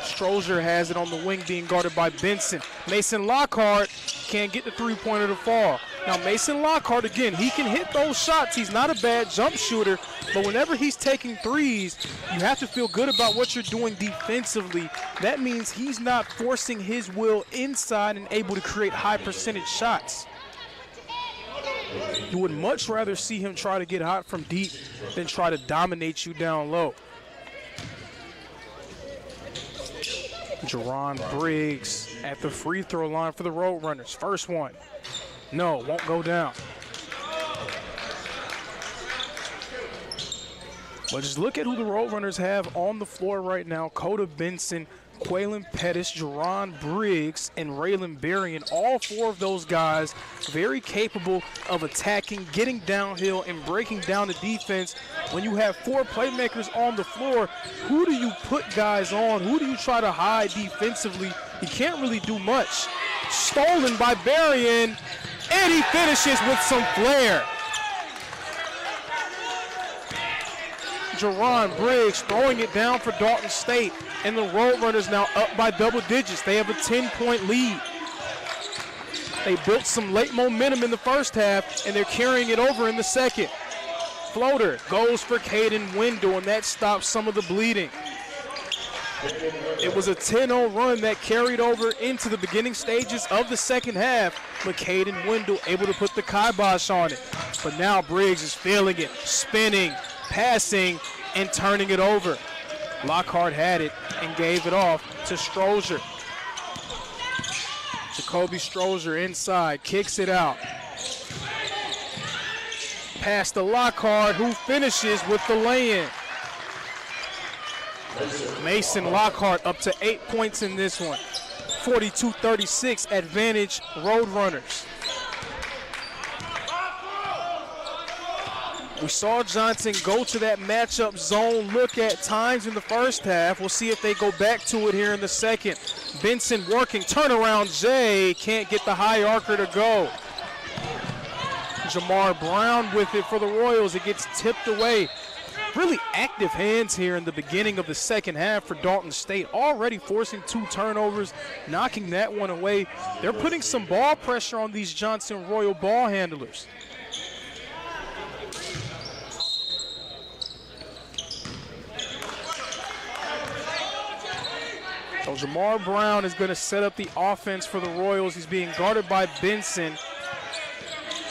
Strozier has it on the wing being guarded by Benson. Mason Lockhart can't get the three-pointer to fall. Now Mason Lockhart, again, he can hit those shots. He's not a bad jump shooter, but whenever he's taking threes, you have to feel good about what you're doing defensively. That means he's not forcing his will inside and able to create high percentage shots. You would much rather see him try to get hot from deep than try to dominate you down low. Jerron Briggs at the free throw line for the Roadrunners. First one. No, won't go down. But just look at who the Roadrunners have on the floor right now. Coda Benson, Quaylen Pettis, Jerron Briggs, and Raylan Berrien. All four of those guys very capable of attacking, getting downhill, and breaking down the defense. When you have four playmakers on the floor, who do you put guys on? Who do you try to hide defensively? You can't really do much. Stolen by Berrien, and he finishes with some flair. Jerron Briggs throwing it down for Dalton State, and the Roadrunners now up by double digits. They have a 10-point lead. They built some late momentum in the first half, and they're carrying it over in the second. Floater goes for Caden Wendell, and that stops some of the bleeding. It was a 10-0 run that carried over into the beginning stages of the second half, but Caden Wendell able to put the kibosh on it. But now Briggs is feeling it, spinning, passing, and turning it over. Lockhart had it and gave it off to Strozier. Jacoby Strozier inside, kicks it out. Pass to Lockhart, who finishes with the lay-in. Mason Lockhart up to 8 points in this one. 42-36 advantage Roadrunners. We saw Johnson go to that matchup zone look at times in the first half. We'll see if they go back to it here in the second. Benson working, turnaround Jay, can't get the high archer to go. Jamar Brown with it for the Royals. It gets tipped away. Really active hands here in the beginning of the second half for Dalton State. Already forcing 2 turnovers, knocking that one away. They're putting some ball pressure on these Johnson Royal ball handlers. So Jamar Brown is going to set up the offense for the Royals. He's being guarded by Benson.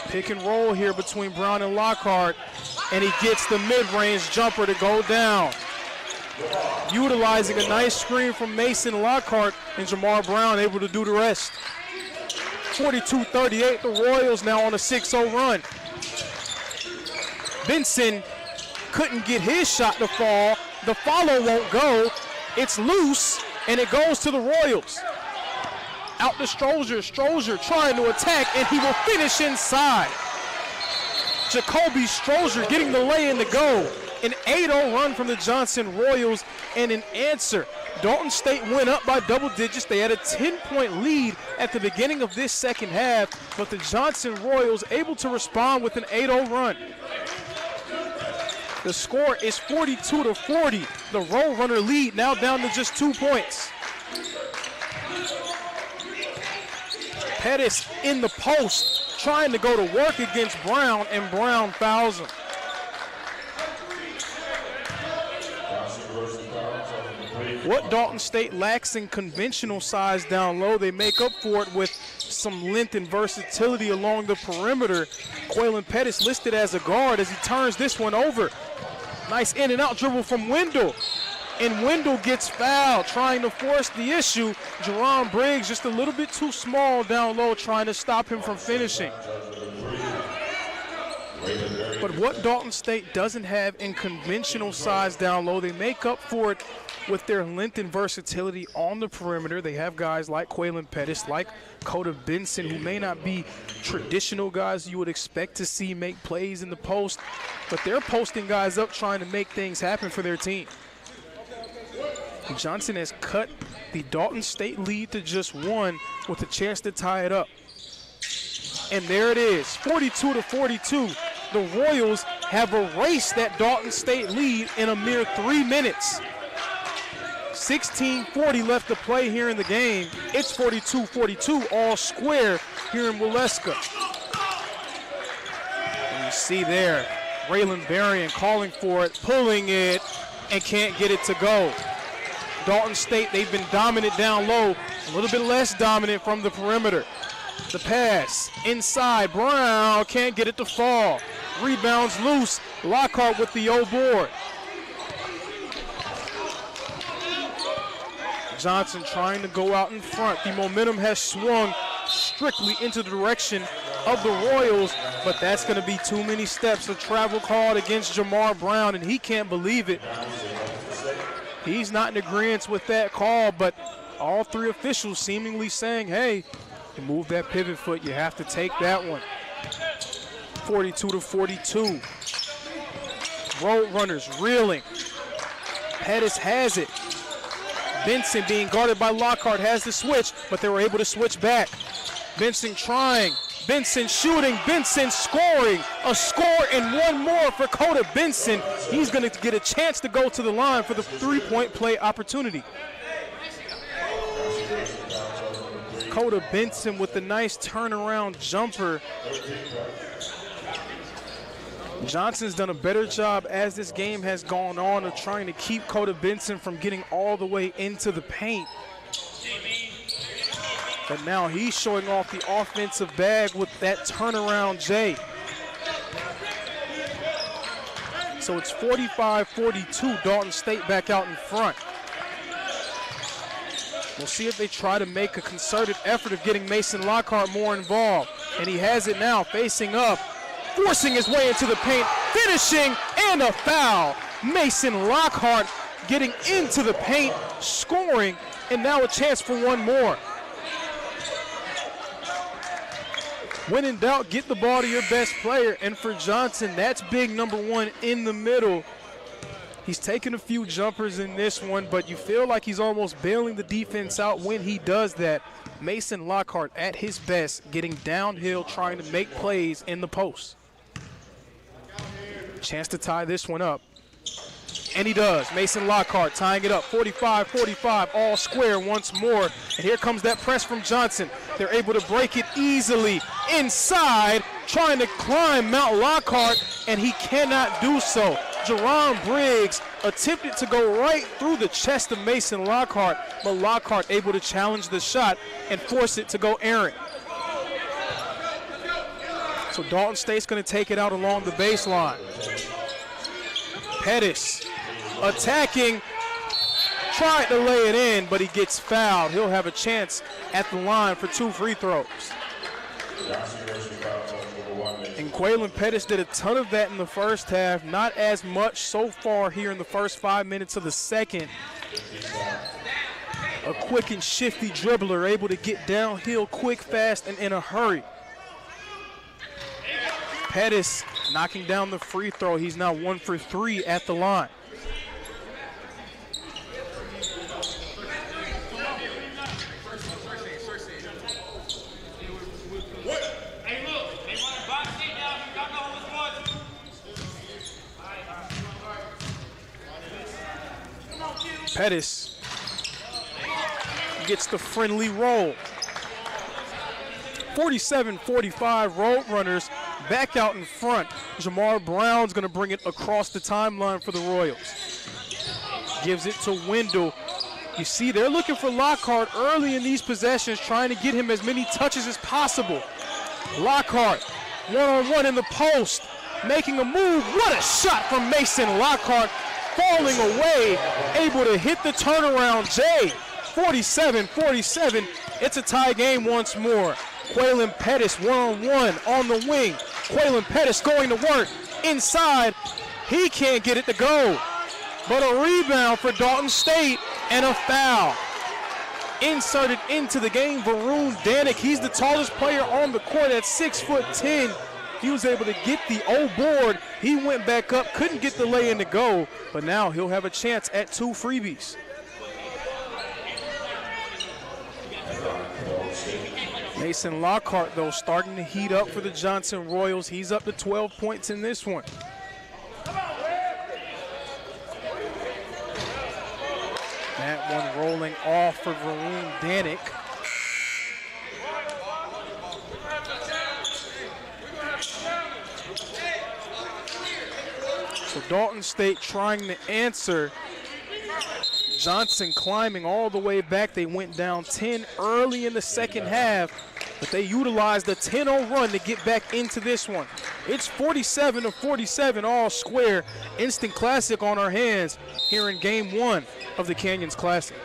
Pick and roll here between Brown and Lockhart, and he gets the mid-range jumper to go down. Utilizing a nice screen from Mason Lockhart, and Jamar Brown able to do the rest. 42-38, the Royals now on a 6-0 run. Benson couldn't get his shot to fall. The follow won't go. It's loose, and it goes to the Royals. Out to Strozier. Strozier trying to attack, and he will finish inside. Jacoby Strozier getting the lay in to go. An 8-0 run from the Johnson Royals, and an answer. Dalton State went up by double digits. They had a 10-point lead at the beginning of this second half, but the Johnson Royals able to respond with an 8-0 run. The score is 42-40. The Roadrunner lead now down to just 2 points. Pettis in the post, trying to go to work against Brown, and Brown fouls him. What Dalton State lacks in conventional size down low, they make up for it with some length and versatility along the perimeter. Quaylen Pettis listed as a guard as he turns this one over. Nice in and out dribble from Wendell. And Wendell gets fouled, trying to force the issue. Jerron Briggs just a little bit too small down low, trying to stop him from finishing. But what Dalton State doesn't have in conventional size down low, they make up for it with their length and versatility on the perimeter. They have guys like Quaylen Pettis, like Coda Benson, who may not be traditional guys you would expect to see make plays in the post, but they're posting guys up trying to make things happen for their team. Johnson has cut the Dalton State lead to just 1 with a chance to tie it up. And there it is, 42-42. The Royals have erased that Dalton State lead in a mere 3 minutes. 16:40 left to play here in the game. It's 42-42, all square here in Waleska. And you see there, Raylan Berrien calling for it, pulling it, and can't get it to go. Dalton State, they've been dominant down low, a little bit less dominant from the perimeter. The pass inside, Brown can't get it to fall. Rebounds loose, Lockhart with the O board. Johnson trying to go out in front. The momentum has swung strictly into the direction of the Royals, but that's going to be too many steps. A travel called against Jamar Brown, and he can't believe it. He's not in agreement with that call, but all 3 officials seemingly saying, hey, you move that pivot foot, you have to take that one. 42-42. Roadrunners reeling. Pettis has it. Benson being guarded by Lockhart has the switch, but they were able to switch back. Benson trying, Benson shooting, Benson scoring. A score and 1 more for Coda Benson. He's going to get a chance to go to the line for the 3-point play opportunity. Coda Benson with the nice turnaround jumper. Johnson's done a better job as this game has gone on of trying to keep Coda Benson from getting all the way into the paint. But now he's showing off the offensive bag with that turnaround J. So it's 45-42, Dalton State back out in front. We'll see if they try to make a concerted effort of getting Mason Lockhart more involved. And he has it now, facing up, forcing his way into the paint, finishing, and a foul. Mason Lockhart getting into the paint, scoring, and now a chance for 1 more. When in doubt, get the ball to your best player, and for Johnson, that's big number 1 in the middle. He's taken a few jumpers in this one, but you feel like he's almost bailing the defense out when he does that. Mason Lockhart at his best, getting downhill, trying to make plays in the post. Chance to tie this one up. And he does. Mason Lockhart tying it up. 45-45, all square once more. And here comes that press from Johnson. They're able to break it easily inside, trying to climb Mount Lockhart, and he cannot do so. Jerron Briggs attempted to go right through the chest of Mason Lockhart, but Lockhart able to challenge the shot and force it to go errant. So Dalton State's going to take it out along the baseline. Pettis attacking, tried to lay it in, but he gets fouled. He'll have a chance at the line for 2 free throws. And Quaylen Pettis did a ton of that in the first half. Not as much so far here in the first 5 minutes of the second. A quick and shifty dribbler, able to get downhill quick, fast, and in a hurry. Pettis knocking down the free throw. He's now 1 for 3 at the line. Pettis gets the friendly roll. 47-45, Roadrunners back out in front. Jamar Brown's gonna bring it across the timeline for the Royals. Gives it to Wendell. You see, they're looking for Lockhart early in these possessions, trying to get him as many touches as possible. Lockhart, one-on-one in the post, making a move. What a shot from Mason Lockhart, falling away, able to hit the turnaround. Jay, 47-47. It's a tie game once more. Quaylen Pettis one-on-one on the wing. Quaylen Pettis going to work inside. He can't get it to go. But a rebound for Dalton State and a foul. Inserted into the game, Varun Danik. He's the tallest player on the court at 6'10". He was able to get the O board. He went back up, couldn't get the lay-in to go, but now he'll have a chance at 2 freebies. Mason Lockhart, though, starting to heat up for the Johnson Royals. He's up to 12 points in this one. That one rolling off for Varun Danik. So Dalton State trying to answer. Johnson climbing all the way back. They went down 10 early in the second half, but they utilized a 10-0 run to get back into this one. It's 47-47 all square. Instant classic on our hands here in game 1 of the Canyons Classic.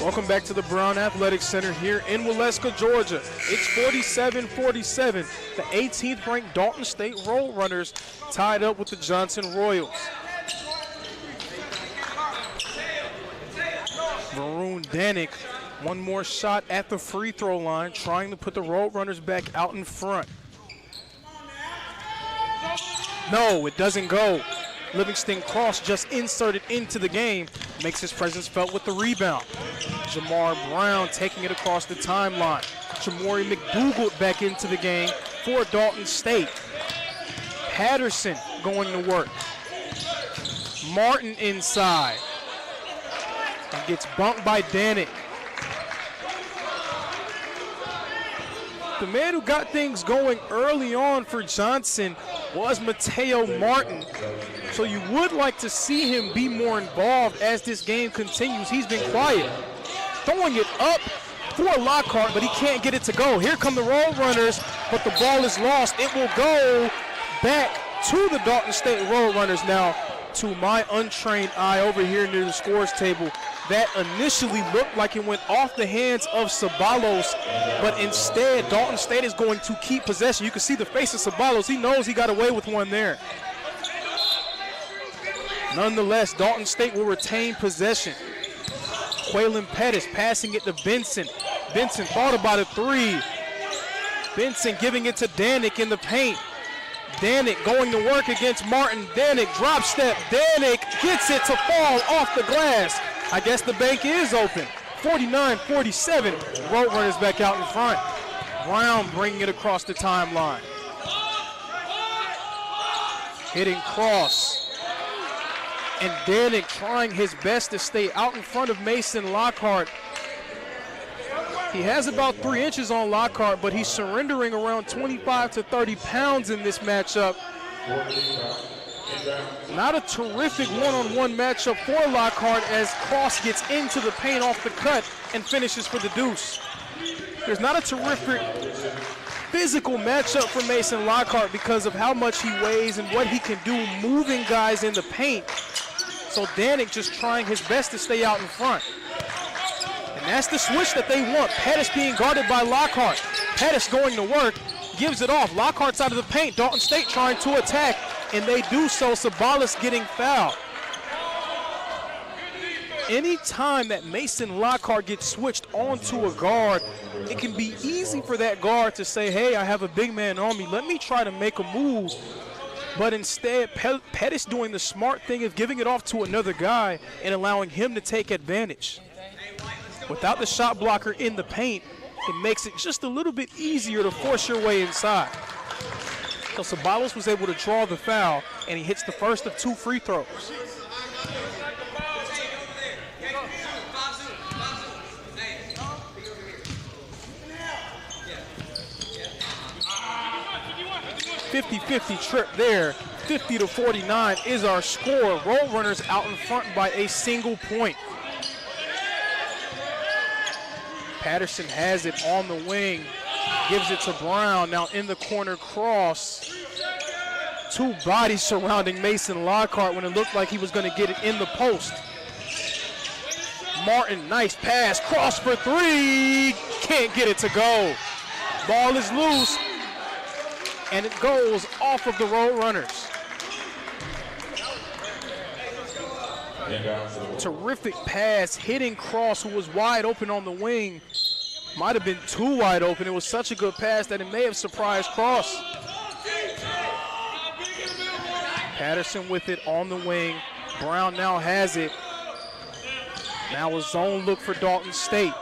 Welcome back to the Brown Athletic Center here in Waleska, Georgia. It's 47-47. The 18th ranked Dalton State Roadrunners tied up with the Johnson Royals. Varun Danik, one more shot at the free throw line, trying to put the Roadrunners back out in front. No, it doesn't go. Livingston Cross just inserted into the game, makes his presence felt with the rebound. Jamar Brown taking it across the timeline. Jamori McDougall back into the game for Dalton State. Patterson going to work. Martin inside. And gets bumped by Danik. The man who got things going early on for Johnson was Mateo Martin. So you would like to see him be more involved as this game continues. He's been quiet. Throwing it up for Lockhart, but he can't get it to go. Here come the Roadrunners, but the ball is lost. It will go back to the Dalton State Roadrunners. Now, to my untrained eye over here near the scores table, that initially looked like it went off the hands of Ceballos, but instead Dalton State is going to keep possession. You can see the face of Ceballos. He knows he got away with one there. Nonetheless, Dalton State will retain possession. Quaylen Pettis passing it to Benson. Benson thought about a three. Benson giving it to Danik in the paint. Danik going to work against Martin. Danik drop step. Danik gets it to fall off the glass. I guess the bank is open. 49-47. Roadrunners back out in front. Brown bringing it across the timeline. Hitting cross. And Danik trying his best to stay out in front of Mason Lockhart. He has about 3 inches on Lockhart, but he's surrendering around 25 to 30 pounds in this matchup. Not a terrific one-on-one matchup for Lockhart as Cross gets into the paint off the cut and finishes for the deuce. There's not a terrific physical matchup for Mason Lockhart because of how much he weighs and what he can do moving guys in the paint. So Danik just trying his best to stay out in front. And that's the switch that they want. Pettis being guarded by Lockhart. Pettis going to work, gives it off. Lockhart's out of the paint. Dalton State trying to attack, and they do so. Sabalas getting fouled. Anytime that Mason Lockhart gets switched onto a guard, it can be easy for that guard to say, hey, I have a big man on me. Let me try to make a move. But instead, Pettis doing the smart thing of giving it off to another guy and allowing him to take advantage. Without the shot blocker in the paint, it makes it just a little bit easier to force your way inside. So Sabalos was able to draw the foul, and he hits the first of 2 free throws. .50-50 trip there. 50-49 is our score. Roadrunners out in front by a single point. Patterson has it on the wing, gives it to Brown. Now in the corner cross. 2 bodies surrounding Mason Lockhart when it looked like he was going to get it in the post. Martin, nice pass, cross for 3. Can't get it to go. Ball is loose, and it goes off of the Roadrunners. Terrific pass, hitting Cross, who was wide open on the wing. Might have been too wide open. It was such a good pass that it may have surprised Cross. Patterson with it on the wing. Brown now has it. Now a zone look for Dalton State.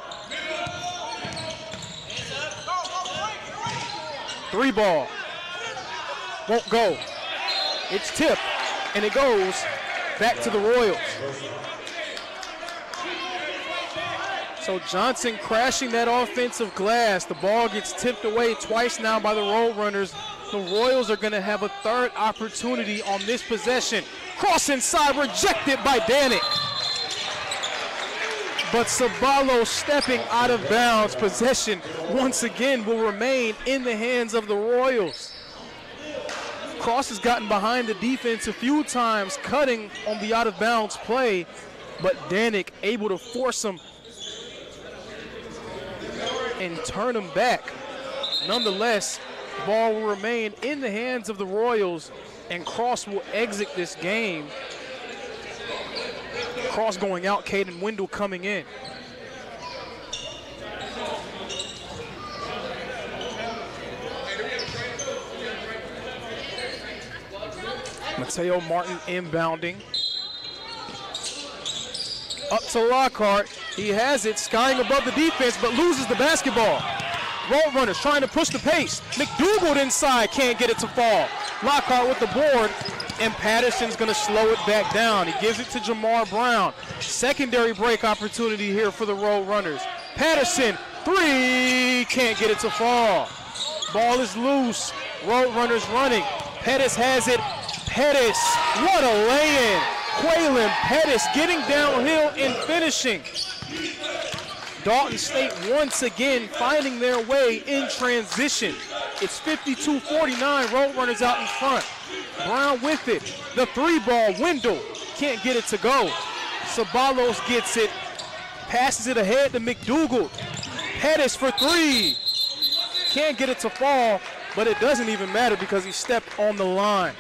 3 ball. Won't go. It's tipped, and it goes back to the Royals. So Johnson crashing that offensive glass. The ball gets tipped away twice now by the Roadrunners. The Royals are going to have a 3rd opportunity on this possession. Cross inside, rejected by Danik. But Sabalos stepping out of bounds. Possession once again will remain in the hands of the Royals. Cross has gotten behind the defense a few times, cutting on the out-of-bounds play, but Danik able to force him and turn him back. Nonetheless, ball will remain in the hands of the Royals, and Cross will exit this game. Cross going out, Caden Wendell coming in. Mateo Martin inbounding. Up to Lockhart. He has it, skying above the defense, but loses the basketball. Roadrunners trying to push the pace. McDougal inside, can't get it to fall. Lockhart with the board, and Patterson's going to slow it back down. He gives it to Jamar Brown. Secondary break opportunity here for the Roadrunners. Patterson, 3, can't get it to fall. Ball is loose. Roadrunners running. Pettis has it. Pettis, what a lay-in. Quaylen Pettis getting downhill and finishing. Dalton State once again finding their way in transition. It's 52-49, Roadrunners out in front. Brown with it, the 3 ball, Wendell can't get it to go. Sabalos gets it, passes it ahead to McDougal. Pettis for 3, can't get it to fall, but it doesn't even matter because he stepped on the line.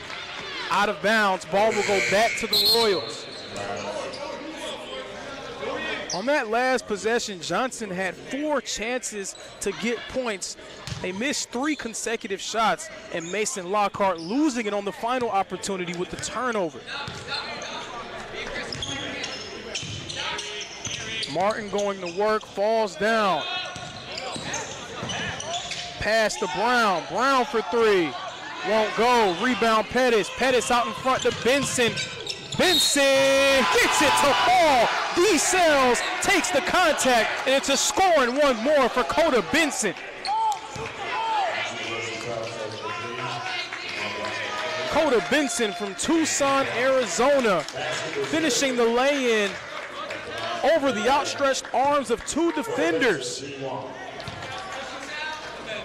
Out of bounds, ball will go back to the Royals. On that last possession, Johnson had 4 chances to get points. They missed 3 consecutive shots, and Mason Lockhart losing it on the final opportunity with the turnover. Martin going to work, falls down. Pass to Brown. Brown for 3. Won't go. Rebound Pettis. Pettis out in front to Benson. Benson gets it to fall. D. Sells takes the contact, and it's a score and one more for Coda Benson. Coda Benson from Tucson, Arizona, finishing the lay-in over the outstretched arms of 2 defenders.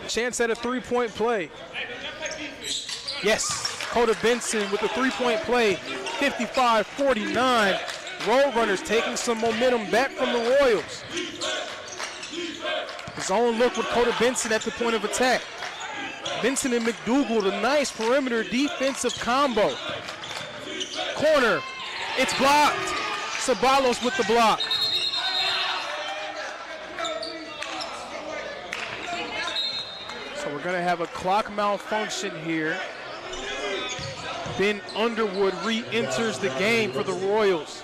Chance at a 3-point play. Yes, Coda Benson with the 3-point play, 55-49. Roadrunners taking some momentum back from the Royals. Zone look with Coda Benson at the point of attack. Benson and McDougal, a nice perimeter defensive combo. Corner, it's blocked. Ceballos with the block. So we're gonna have a clock malfunction here. Ben Underwood re-enters the game for the Royals.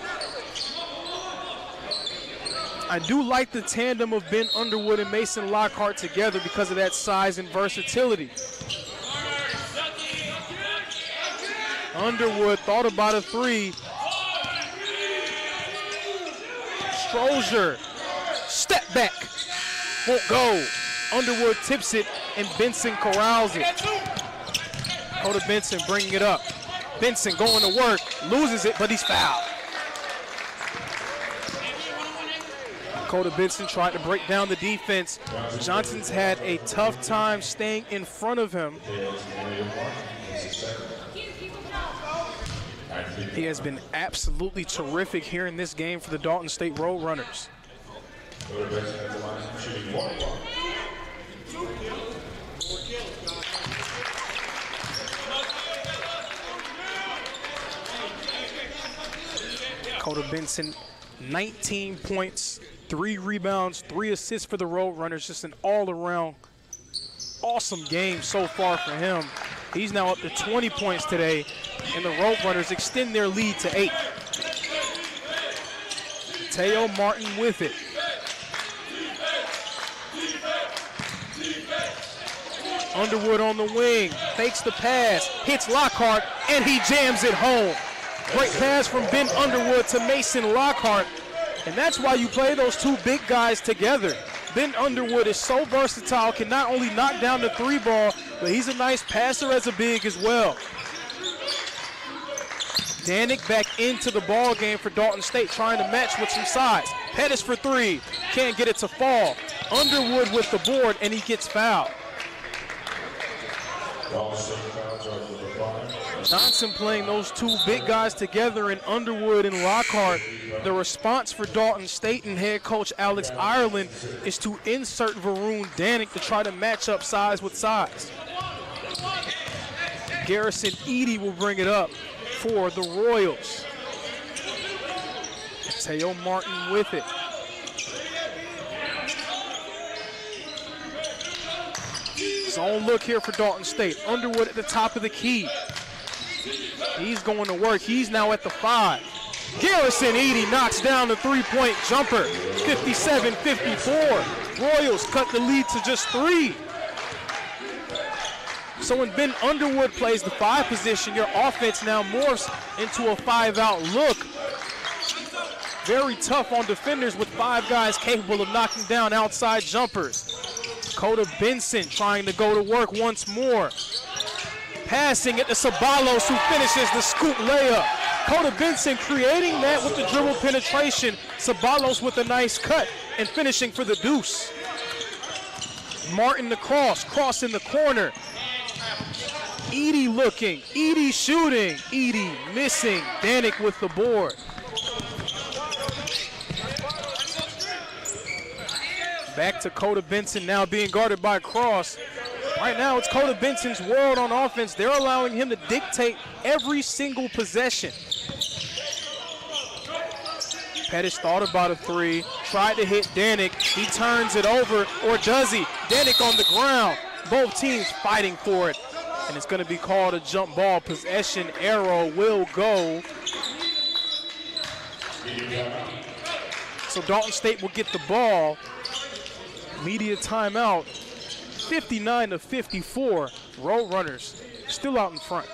I do like the tandem of Ben Underwood and Mason Lockhart together because of that size and versatility. Underwood thought about a 3. Strozier, step back, won't go. Underwood tips it, and Benson corrals it. Coda Benson bringing it up. Benson going to work, loses it, but he's fouled. Coda Benson tried to break down the defense. Johnson's had a tough time staying in front of him. He has been absolutely terrific here in this game for the Dalton State Roadrunners. Coda Benson, 19 points, 3 rebounds, 3 assists for the Roadrunners. Just an all-around awesome game so far for him. He's now up to 20 points today, and the Roadrunners extend their lead to 8. Teo Martin with it. Underwood on the wing, fakes the pass, hits Lockhart, and he jams it home. Great pass from Ben Underwood to Mason Lockhart, and that's why you play those 2 big guys together. Ben Underwood is so versatile, can not only knock down the 3 ball, but he's a nice passer as a big as well. Danik back into the ball game for Dalton State, trying to match with some size. Pettis for 3, can't get it to fall. Underwood with the board, and he gets fouled. Johnson playing those 2 big guys together in Underwood and Lockhart. The response for Dalton State and head coach Alex Ireland is to insert Varun Danik to try to match up size with size. Garrison Edey will bring it up for the Royals. Teo Martin with it. Zone look here for Dalton State. Underwood at the top of the key. He's going to work. He's now at the 5. Garrison Edey knocks down the 3-point jumper. 57-54. Royals cut the lead to just 3. So when Ben Underwood plays the 5 position, your offense now morphs into a 5-out look. Very tough on defenders with 5 guys capable of knocking down outside jumpers. Coda Benson trying to go to work once more. Passing it to Ceballos, who finishes the scoop layup. Coda Benson creating that with the dribble penetration. Ceballos with a nice cut and finishing for the deuce. Martin the cross in the corner. Edey looking, Edey shooting, Edey missing. Danik with the board. Back to Coda Benson, now being guarded by Cross. Right now, it's Coda Benson's world on offense. They're allowing him to dictate every single possession. Pettis thought about a three, tried to hit Danik. He turns it over, or does he? Danik on the ground. Both teams fighting for it. And it's going to be called a jump ball. Possession arrow will go. So Dalton State will get the ball. Media timeout. 59-54. Roadrunners still out in front.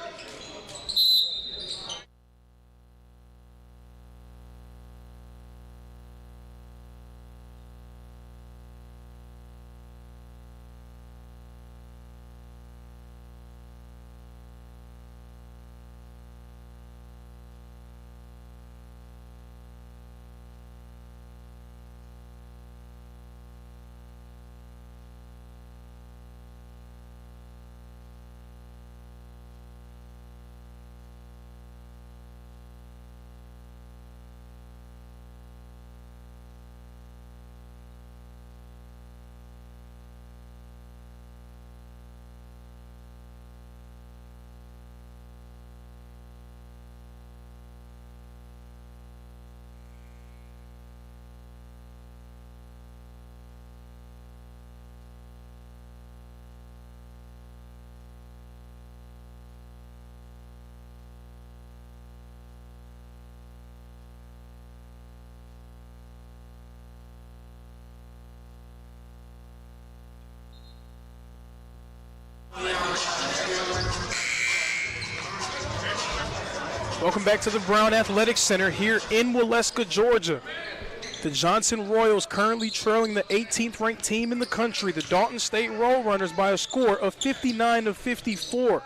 Welcome back to the Brown Athletic Center here in Waleska, Georgia. The Johnson Royals currently trailing the 18th ranked team in the country, the Dalton State Roadrunners, by a score of 59-54.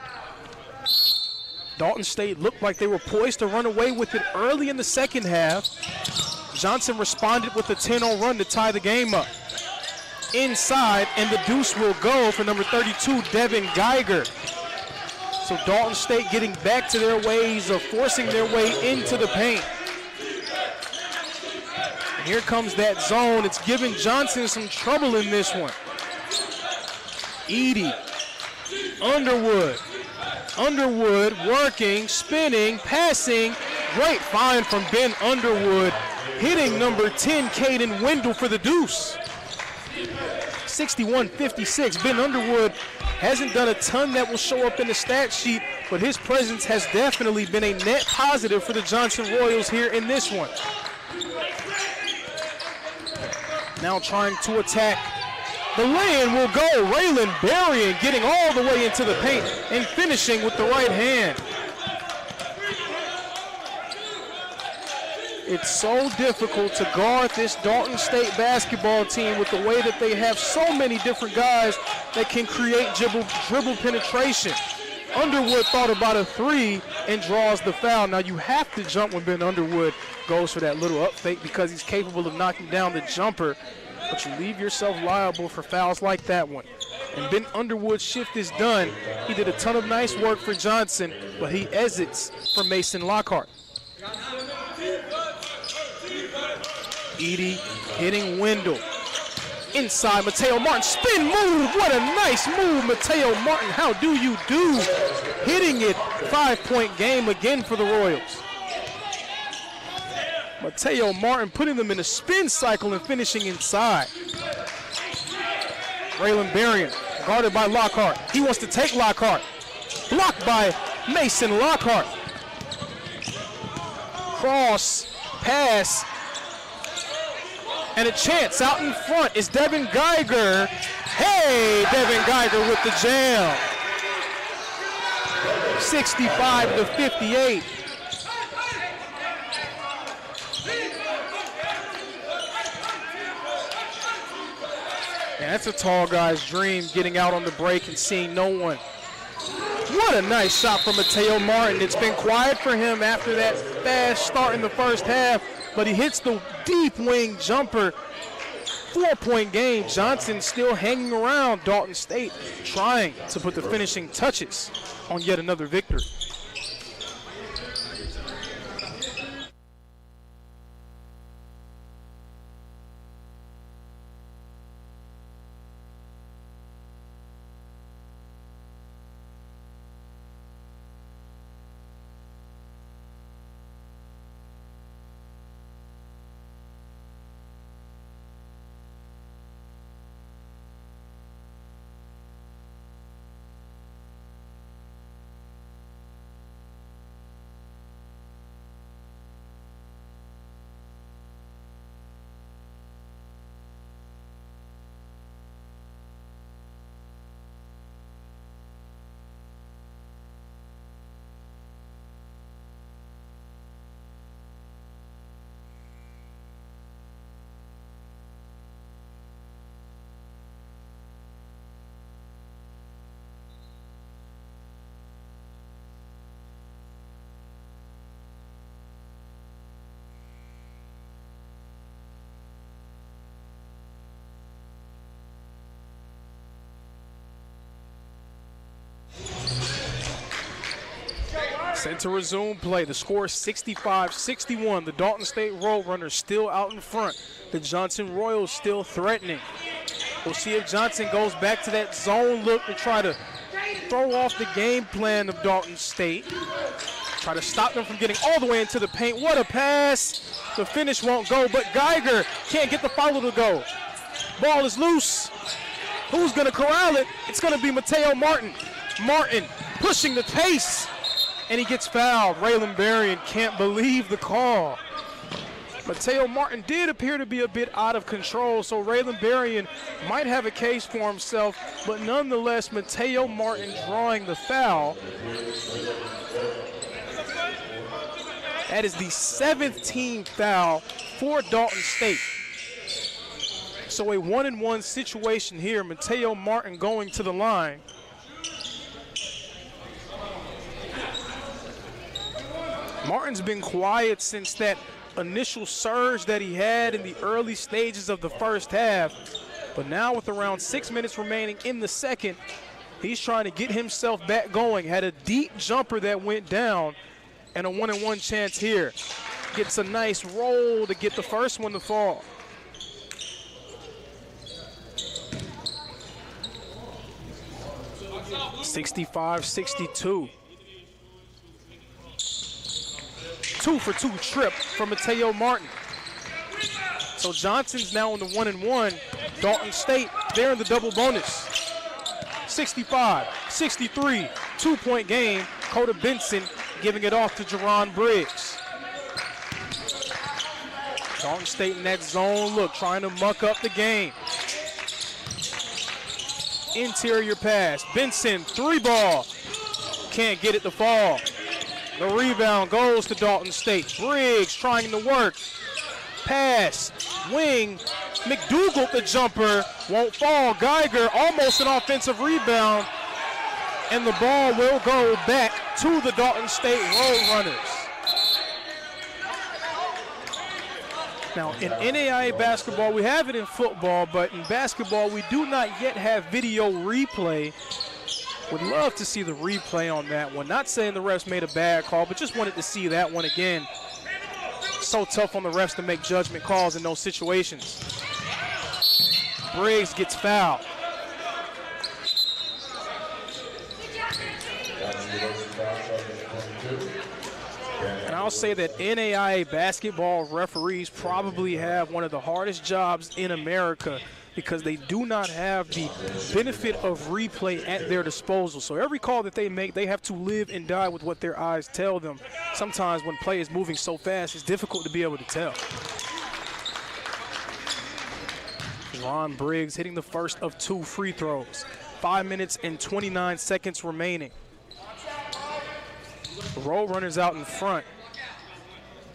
Dalton State looked like they were poised to run away with it early in the second half. Johnson responded with a 10-0 run to tie the game up. Inside, and the deuce will go for number 32, Devin Geiger. So Dalton State getting back to their ways of forcing their way into the paint. And here comes that zone. It's giving Johnson some trouble in this one. Edey, Underwood working, spinning, passing. Great find from Ben Underwood, hitting number 10, Caden Wendell, for the deuce. 61-56. Ben Underwood hasn't done a ton that will show up in the stat sheet, but his presence has definitely been a net positive for the Johnson Royals here in this one. Now trying to attack. The lay-in will go. Raylan Berrien getting all the way into the paint and finishing with the right hand. It's so difficult to guard this Dalton State basketball team with the way that they have so many different guys that can create dribble penetration. Underwood thought about a three and draws the foul. Now you have to jump when Ben Underwood goes for that little up fake because he's capable of knocking down the jumper, but you leave yourself liable for fouls like that one. And Ben Underwood's shift is done. He did a ton of nice work for Johnson, but he exits for Mason Lockhart. Edey hitting Wendell. Inside, Mateo Martin, spin move. What a nice move, Mateo Martin. How do you do? Hitting it, 5-point game again for the Royals. Mateo Martin putting them in a spin cycle and finishing inside. Raylan Berrien, guarded by Lockhart. He wants to take Lockhart. Blocked by Mason Lockhart. Cross, pass, and a chance out in front is Devin Geiger. Hey, Devin Geiger with the jam. 65-58. And that's a tall guy's dream, getting out on the break and seeing no one. What a nice shot from Mateo Martin. It's been quiet for him after that fast start in the first half, but he hits the deep wing jumper. 4-point game. Johnson still hanging around. Dalton State trying to put the finishing touches on yet another victory. Set to resume play. The score is 65-61. The Dalton State Roadrunners still out in front. The Johnson Royals still threatening. We'll see if Johnson goes back to that zone look to try to throw off the game plan of Dalton State. Try to stop them from getting all the way into the paint. What a pass. The finish won't go, but Geiger can't get the follow to go. Ball is loose. Who's going to corral it? It's going to be Mateo Martin. Martin pushing the pace, and he gets fouled. Raylan Berrien can't believe the call. Mateo Martin did appear to be a bit out of control, so Raylan Berrien might have a case for himself, but nonetheless, Mateo Martin drawing the foul. That is the 7th team foul for Dalton State. So a 1-and-1 situation here. Mateo Martin going to the line. Martin's been quiet since that initial surge that he had in the early stages of the first half. But now with around 6 minutes remaining in the second, he's trying to get himself back going. Had a deep jumper that went down and a 1-and-1 chance here. Gets a nice roll to get the first one to fall. (65-62). 2-for-2 trip from Mateo Martin. So Johnson's now on the 1-and-1. Dalton State, they're in the double bonus. 65-63, 2-point game. Coda Benson giving it off to Jerron Briggs. Dalton State in that zone look, trying to muck up the game. Interior pass, Benson, 3-ball. Can't get it to fall. The rebound goes to Dalton State. Briggs trying to work. Pass, wing, McDougal the jumper, won't fall. Geiger almost an offensive rebound, and the ball will go back to the Dalton State Roadrunners. Now in NAIA basketball, we have it in football, but in basketball we do not yet have video replay. Would love to see the replay on that one. Not saying the refs made a bad call, but just wanted to see that one again. So tough on the refs to make judgment calls in those situations. Briggs gets fouled. And I'll say that NAIA basketball referees probably have one of the hardest jobs in America, because they do not have the benefit of replay at their disposal. So every call that they make, they have to live and die with what their eyes tell them. Sometimes when play is moving so fast, it's difficult to be able to tell. Ron Briggs hitting the first of 2 free throws. 5 minutes and 29 seconds remaining. Roadrunners out in front.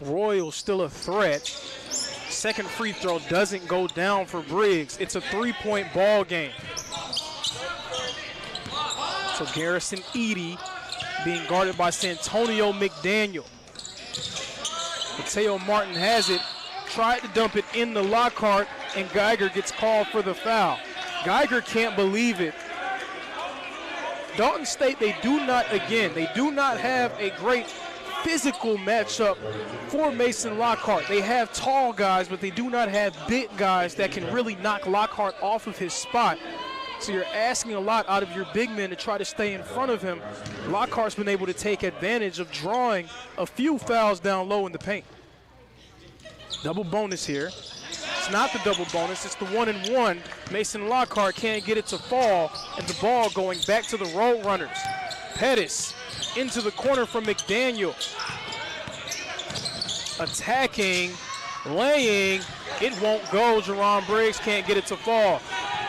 Royals still a threat. Second free throw doesn't go down for Briggs. It's a 3-point ball game. So Garrison Edey being guarded by Santonio McDaniel. Mateo Martin has it, tried to dump it in the Lockhart, and Geiger gets called for the foul. Geiger can't believe it. Dalton State, they do not have a great physical matchup for Mason Lockhart. They have tall guys, but they do not have big guys that can really knock Lockhart off of his spot. So you're asking a lot out of your big men to try to stay in front of him. Lockhart's been able to take advantage of drawing a few fouls down low in the paint. Double bonus here. It's not the double bonus, it's the 1-and-1. Mason Lockhart can't get it to fall, and the ball going back to the Roadrunners. Pettis into the corner from McDaniel. Attacking, laying, it won't go. Jerron Briggs can't get it to fall.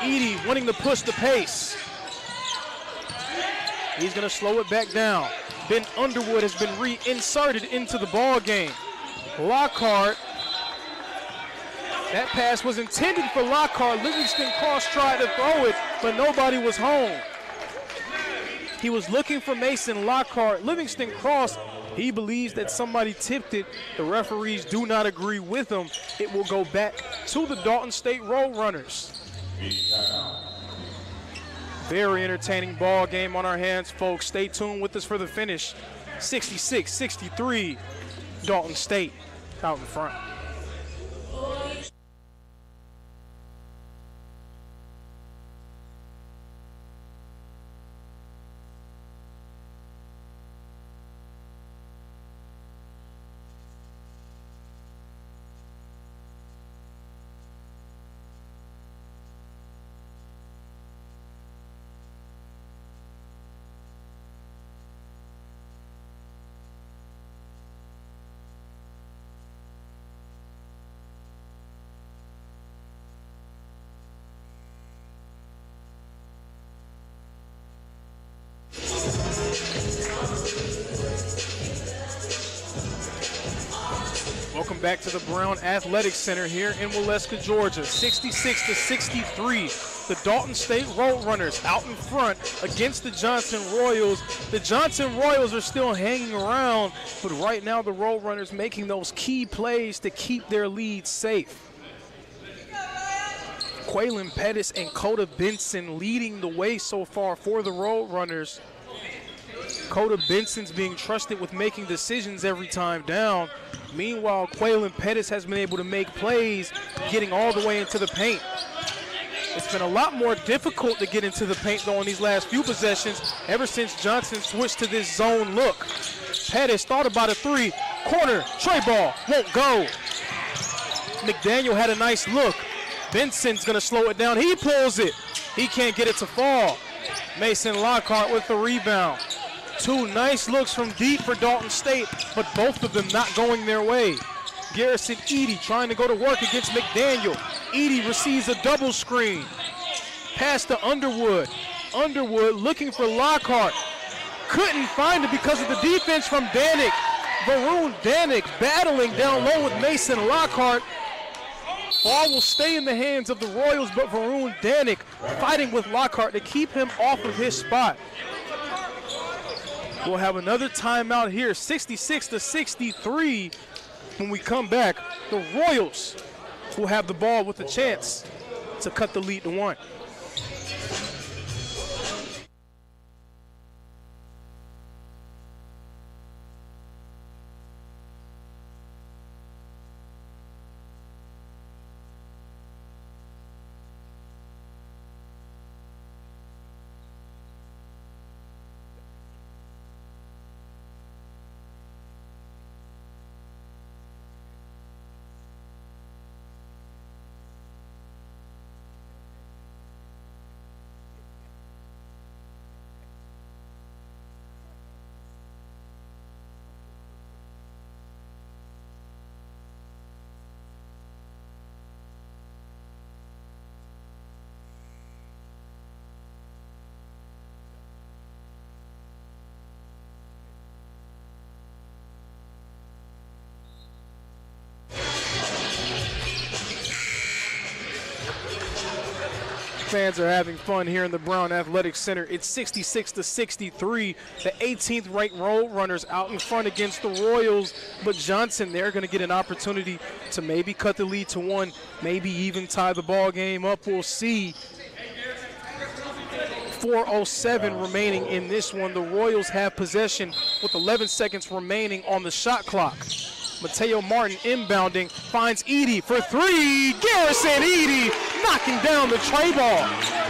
Edey wanting to push the pace. He's gonna slow it back down. Ben Underwood has been reinserted into the ball game. Lockhart, that pass was intended for Lockhart. Livingston Cross tried to throw it, but nobody was home. He was looking for Mason Lockhart. Livingston Cross, he believes that somebody tipped it. The referees do not agree with him. It will go back to the Dalton State Roadrunners. Very entertaining ball game on our hands, folks. Stay tuned with us for the finish. 66-63, Dalton State out in front. Welcome back to the Brown Athletic Center here in Waleska, Georgia. 66-63. The Dalton State Roadrunners out in front against the Johnson Royals. The Johnson Royals are still hanging around, but right now the Roadrunners making those key plays to keep their lead safe. Quaylon Pettis and Coda Benson leading the way so far for the Roadrunners. Coda Benson's being trusted with making decisions every time down. Meanwhile, Quaylon Pettis has been able to make plays, getting all the way into the paint. It's been a lot more difficult to get into the paint, though, in these last few possessions, ever since Johnson switched to this zone look. Pettis thought about a three. Corner, tray ball, won't go. McDaniel had a nice look. Benson's going to slow it down. He pulls it. He can't get it to fall. Mason Lockhart with the rebound. Two nice looks from deep for Dalton State, but both of them not going their way. Garrison Edey trying to go to work against McDaniel. Edey receives a double screen. Pass to Underwood. Underwood looking for Lockhart. Couldn't find it because of the defense from Danik. Varun Danik battling down low with Mason Lockhart. Ball will stay in the hands of the Royals, but Varun Danik fighting with Lockhart to keep him off of his spot. We'll have another timeout here, 66-63. When we come back, the Royals will have the ball with a chance to cut the lead to 1. Fans are having fun here in the Brown Athletic Center. It's 66-63. The 18th ranked Roadrunners out in front against the Royals, but Johnson, they're going to get an opportunity to maybe cut the lead to 1, maybe even tie the ball game up. We'll see. 4:07 remaining in this one. The Royals have possession with 11 seconds remaining on the shot clock. Mateo Martin inbounding, finds Edey for 3. Garrison Edey knocking down the tray ball.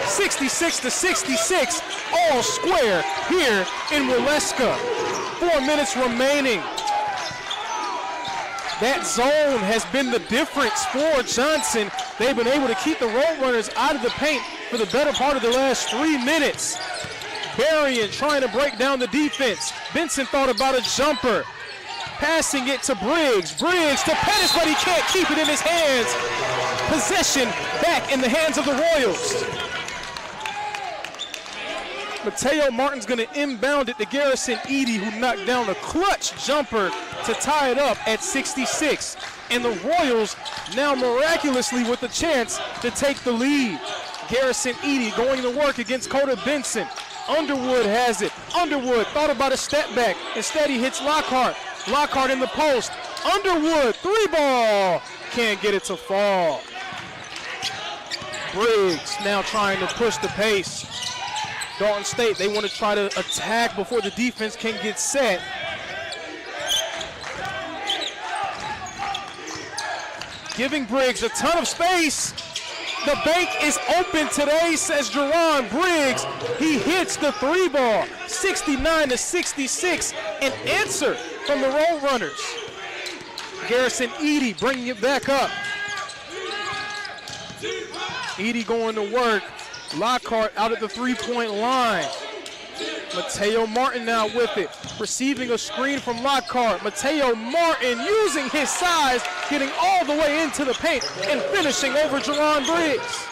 66-66, all square here in Waleska. 4 minutes remaining. That zone has been the difference for Johnson. They've been able to keep the Roadrunners out of the paint for the better part of the last 3 minutes. Berrien trying to break down the defense. Benson thought about a jumper. Passing it to Briggs. Briggs to Pettis, but he can't keep it in his hands. Possession back in the hands of the Royals. Mateo Martin's going to inbound it to Garrison Edey, who knocked down a clutch jumper to tie it up at 66. And the Royals now miraculously with a chance to take the lead. Garrison Edey going to work against Coda Benson. Underwood has it. Underwood thought about a step back. Instead, he hits Lockhart. Lockhart in the post. Underwood, 3 ball. Can't get it to fall. Briggs now trying to push the pace. Dalton State, they want to try to attack before the defense can get set. giving Briggs a ton of space. The bank is open today, says Jerron Briggs. He hits the 3 ball, 69-66, an answer from the Roll Runners. Garrison Edey bringing it back up. Edey going to work. Lockhart out at the 3-point line. Mateo Martin now with it, receiving a screen from Lockhart. Mateo Martin using his size, getting all the way into the paint and finishing over Jerron Briggs.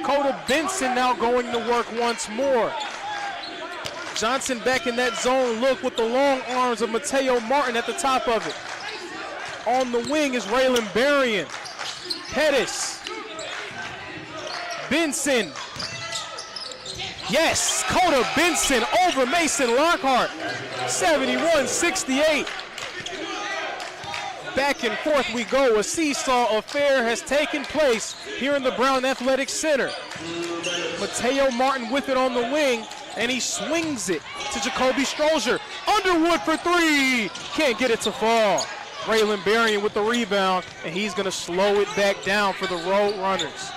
Coda Benson now going to work once more. Johnson back in that zone look with the long arms of Mateo Martin at the top of it. On the wing is Raylan Berrien. Pettis. Benson. Yes, Coda Benson over Mason Lockhart, 71-68. Back and forth we go. A seesaw affair has taken place here in the Brown Athletic Center. Mateo Martin with it on the wing, and he swings it to Jacoby Strozier. Underwood for 3, can't get it to fall. Raylan Berrien with the rebound, and he's gonna slow it back down for the Road Runners.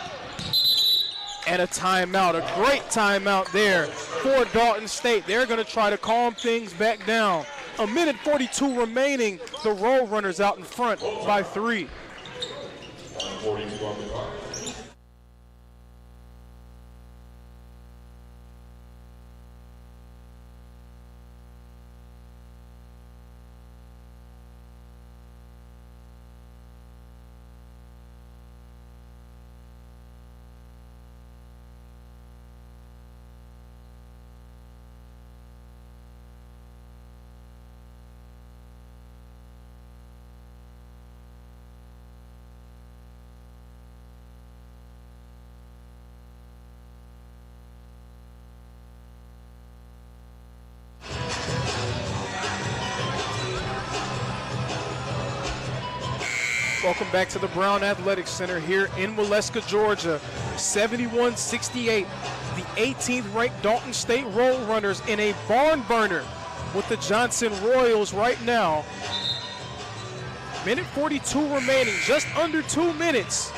And a timeout, a great timeout there for Dalton State. They're going to try to calm things back down. 1:42 remaining. The Roll Runners out in front by 3. 42 on the clock. Welcome back to the Brown Athletic Center here in Waleska, Georgia. 71-68. The 18th ranked Dalton State Roll Runners in a barn burner with the Johnson Royals right now. 1:42 remaining, just under 2 minutes.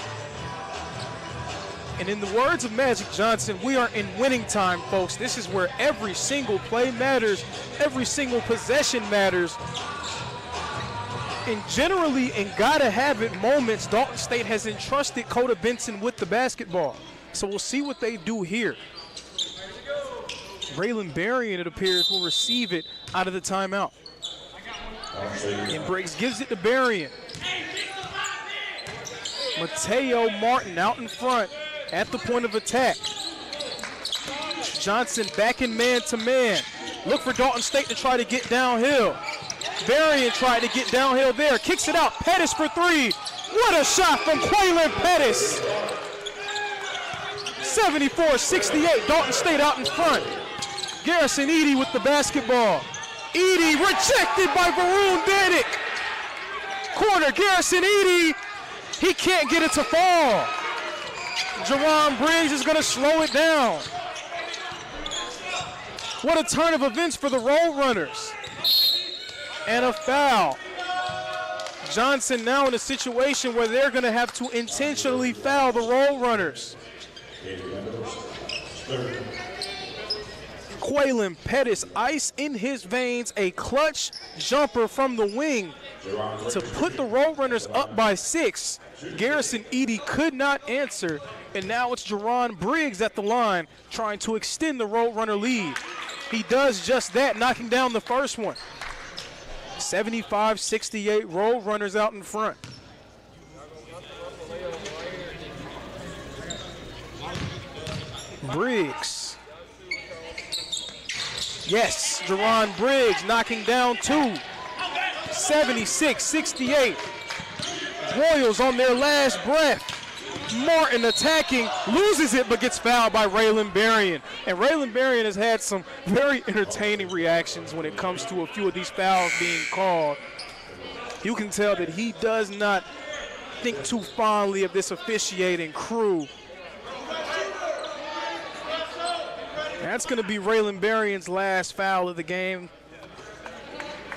And in the words of Magic Johnson, we are in winning time, folks. This is where every single play matters, every single possession matters. And generally, in gotta-have-it moments, Dalton State has entrusted Coda Benson with the basketball. So we'll see what they do here. Raylan Berrien, it appears, will receive it out of the timeout. And Briggs gives it to Berrien. Mateo Martin out in front at the point of attack. Johnson back in man-to-man. Look for Dalton State to try to get downhill. Berrien tried to get downhill there. Kicks it out. Pettis for 3. What a shot from Quaylen Pettis. 74-68. Dalton State out in front. Garrison Edey with the basketball. Edey rejected by Varun Danik. Corner, Garrison Edey. He can't get it to fall. Jerron Briggs is going to slow it down. What a turn of events for the Roll Runners. And a foul. Johnson now in a situation where they're going to have to intentionally foul the Roll Runners. Quaylen Pettis, ice in his veins, a clutch jumper from the wing to put the Roll Runners up by 6. Garrison Edey could not answer, and now it's Jerron Briggs at the line trying to extend the Roll Runner lead. He does just that, knocking down the first one. 75-68, Roll Runners out in front. Briggs. Yes, Jerron Briggs knocking down 2. 76-68. Royals on their last breath. Martin attacking, loses it, but gets fouled by Raylan Berrien. And Raylan Berrien has had some very entertaining reactions when it comes to a few of these fouls being called. You can tell that he does not think too fondly of this officiating crew. That's going to be Raylan Berrien's last foul of the game.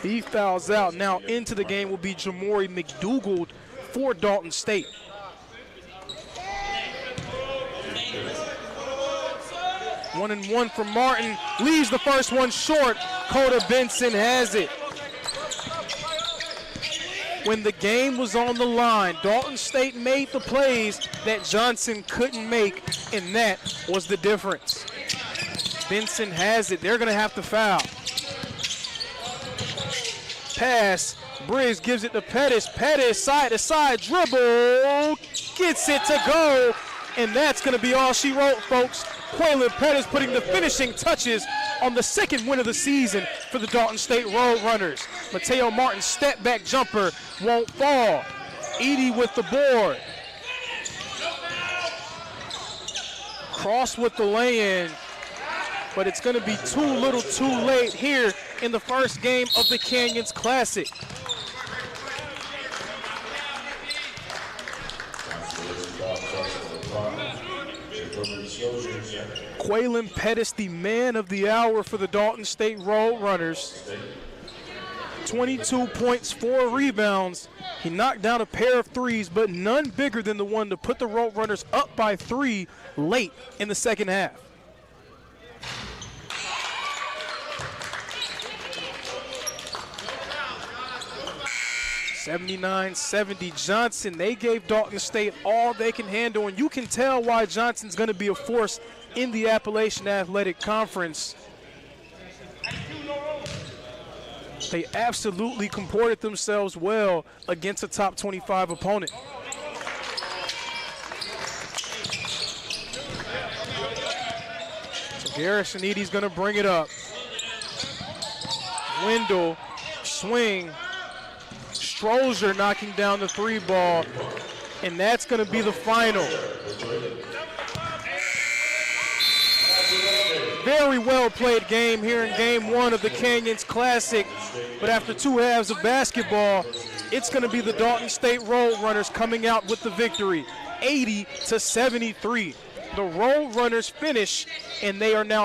He fouls out. Now into the game will be Jamori McDougald for Dalton State. One and one for Martin, leaves the first one short. Coda Benson has it. When the game was on the line, Dalton State made the plays that Johnson couldn't make, and that was the difference. Benson has it. They're going to have to foul. Pass. Briggs gives it to Pettis. Pettis, side to side dribble. Gets it to go. And that's going to be all she wrote, folks. Quaylon Pettis putting the finishing touches on the second win of the season for the Dalton State Roadrunners. Mateo Martin's step back jumper won't fall. Edie with the board. Cross with the lay-in, but it's going to be too little too late here in the first game of the Canyons Classic. Quaylon Pettis, the man of the hour for the Dalton State Roadrunners. 22 points, 4 rebounds. He knocked down a pair of threes, but none bigger than the one to put the Roadrunners up by 3 late in the second half. (79-70) Johnson. They gave Dalton State all they can handle, and you can tell why Johnson's going to be a force in the Appalachian Athletic Conference. They absolutely comported themselves well against a top 25 opponent. So Garrison Edie's going to bring it up. Wendell, swing. Strozier knocking down the 3 ball, and that's going to be the final. Very well played game here in game 1 of the Canyons Classic, but after 2 halves of basketball, it's going to be the Dalton State Roadrunners coming out with the victory, 80-73. The Roadrunners finish, and they are now